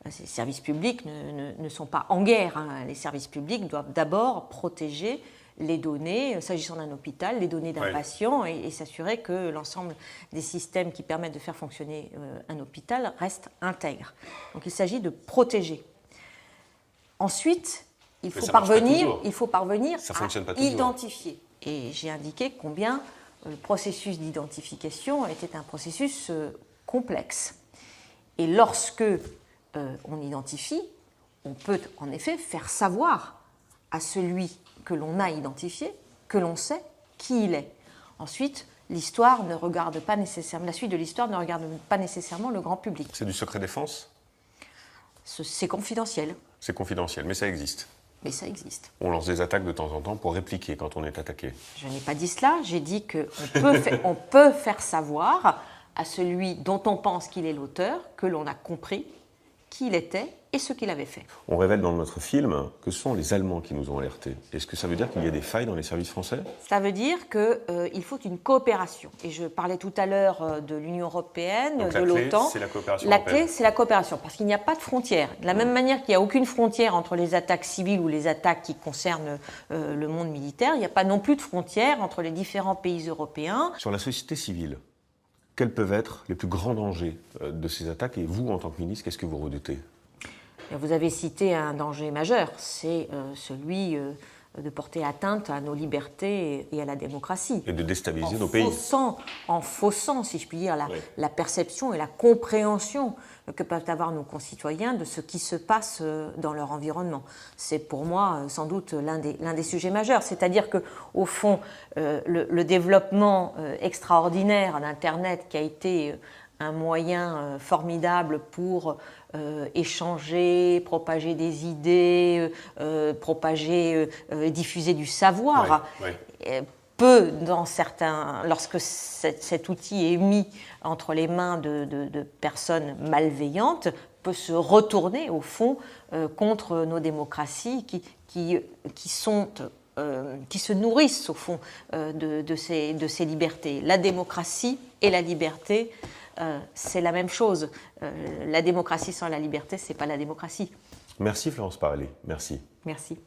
Ces services publics ne sont pas en guerre. Les services publics doivent d'abord protéger les données, s'agissant d'un hôpital, les données d'un patient et s'assurer que l'ensemble des systèmes qui permettent de faire fonctionner un hôpital restent intègres. Donc il s'agit de protéger. Ensuite, il faut parvenir à identifier. Et j'ai indiqué combien le processus d'identification était un processus complexe. Et lorsque on identifie, on peut en effet faire savoir à celui que l'on a identifié, que l'on sait qui il est. Ensuite, l'histoire ne regarde pas nécessairement, la suite de l'histoire ne regarde pas nécessairement le grand public. C'est du secret défense ? C'est confidentiel. C'est confidentiel, mais ça existe. Mais ça existe. On lance des attaques de temps en temps pour répliquer quand on est attaqué. Je n'ai pas dit cela, j'ai dit qu'on peut faire savoir à celui dont on pense qu'il est l'auteur que l'on a compris qui il était et ce qu'il avait fait. On révèle dans notre film que ce sont les Allemands qui nous ont alertés. Est-ce que ça veut dire qu'il y a des failles dans les services français ? Ça veut dire qu'il faut une coopération. Et je parlais tout à l'heure de l'Union européenne, donc de l'OTAN. C'est la coopération La clé, c'est la coopération, parce qu'il n'y a pas de frontière. De la même manière qu'il n'y a aucune frontière entre les attaques civiles ou les attaques qui concernent le monde militaire, il n'y a pas non plus de frontière entre les différents pays européens. Sur la société civile, quels peuvent être les plus grands dangers de ces attaques? Et vous, en tant que ministre, qu'est-ce que vous redoutez? Vous avez cité un danger majeur, c'est celui de porter atteinte à nos libertés et à la démocratie. Et de déstabiliser nos pays. En faussant, si je puis dire, la perception et la compréhension que peuvent avoir nos concitoyens de ce qui se passe dans leur environnement. C'est pour moi sans doute l'un des sujets majeurs. C'est-à-dire qu'au fond, le développement extraordinaire d'Internet qui a été un moyen formidable pour échanger, propager des idées, diffuser du savoir, peut, lorsque cet outil est mis entre les mains de personnes malveillantes, peut se retourner au fond contre nos démocraties qui se nourrissent au fond de ces libertés. La démocratie et la liberté, c'est la même chose. La démocratie sans la liberté, c'est pas la démocratie. Merci Florence Parelli. Merci. Merci.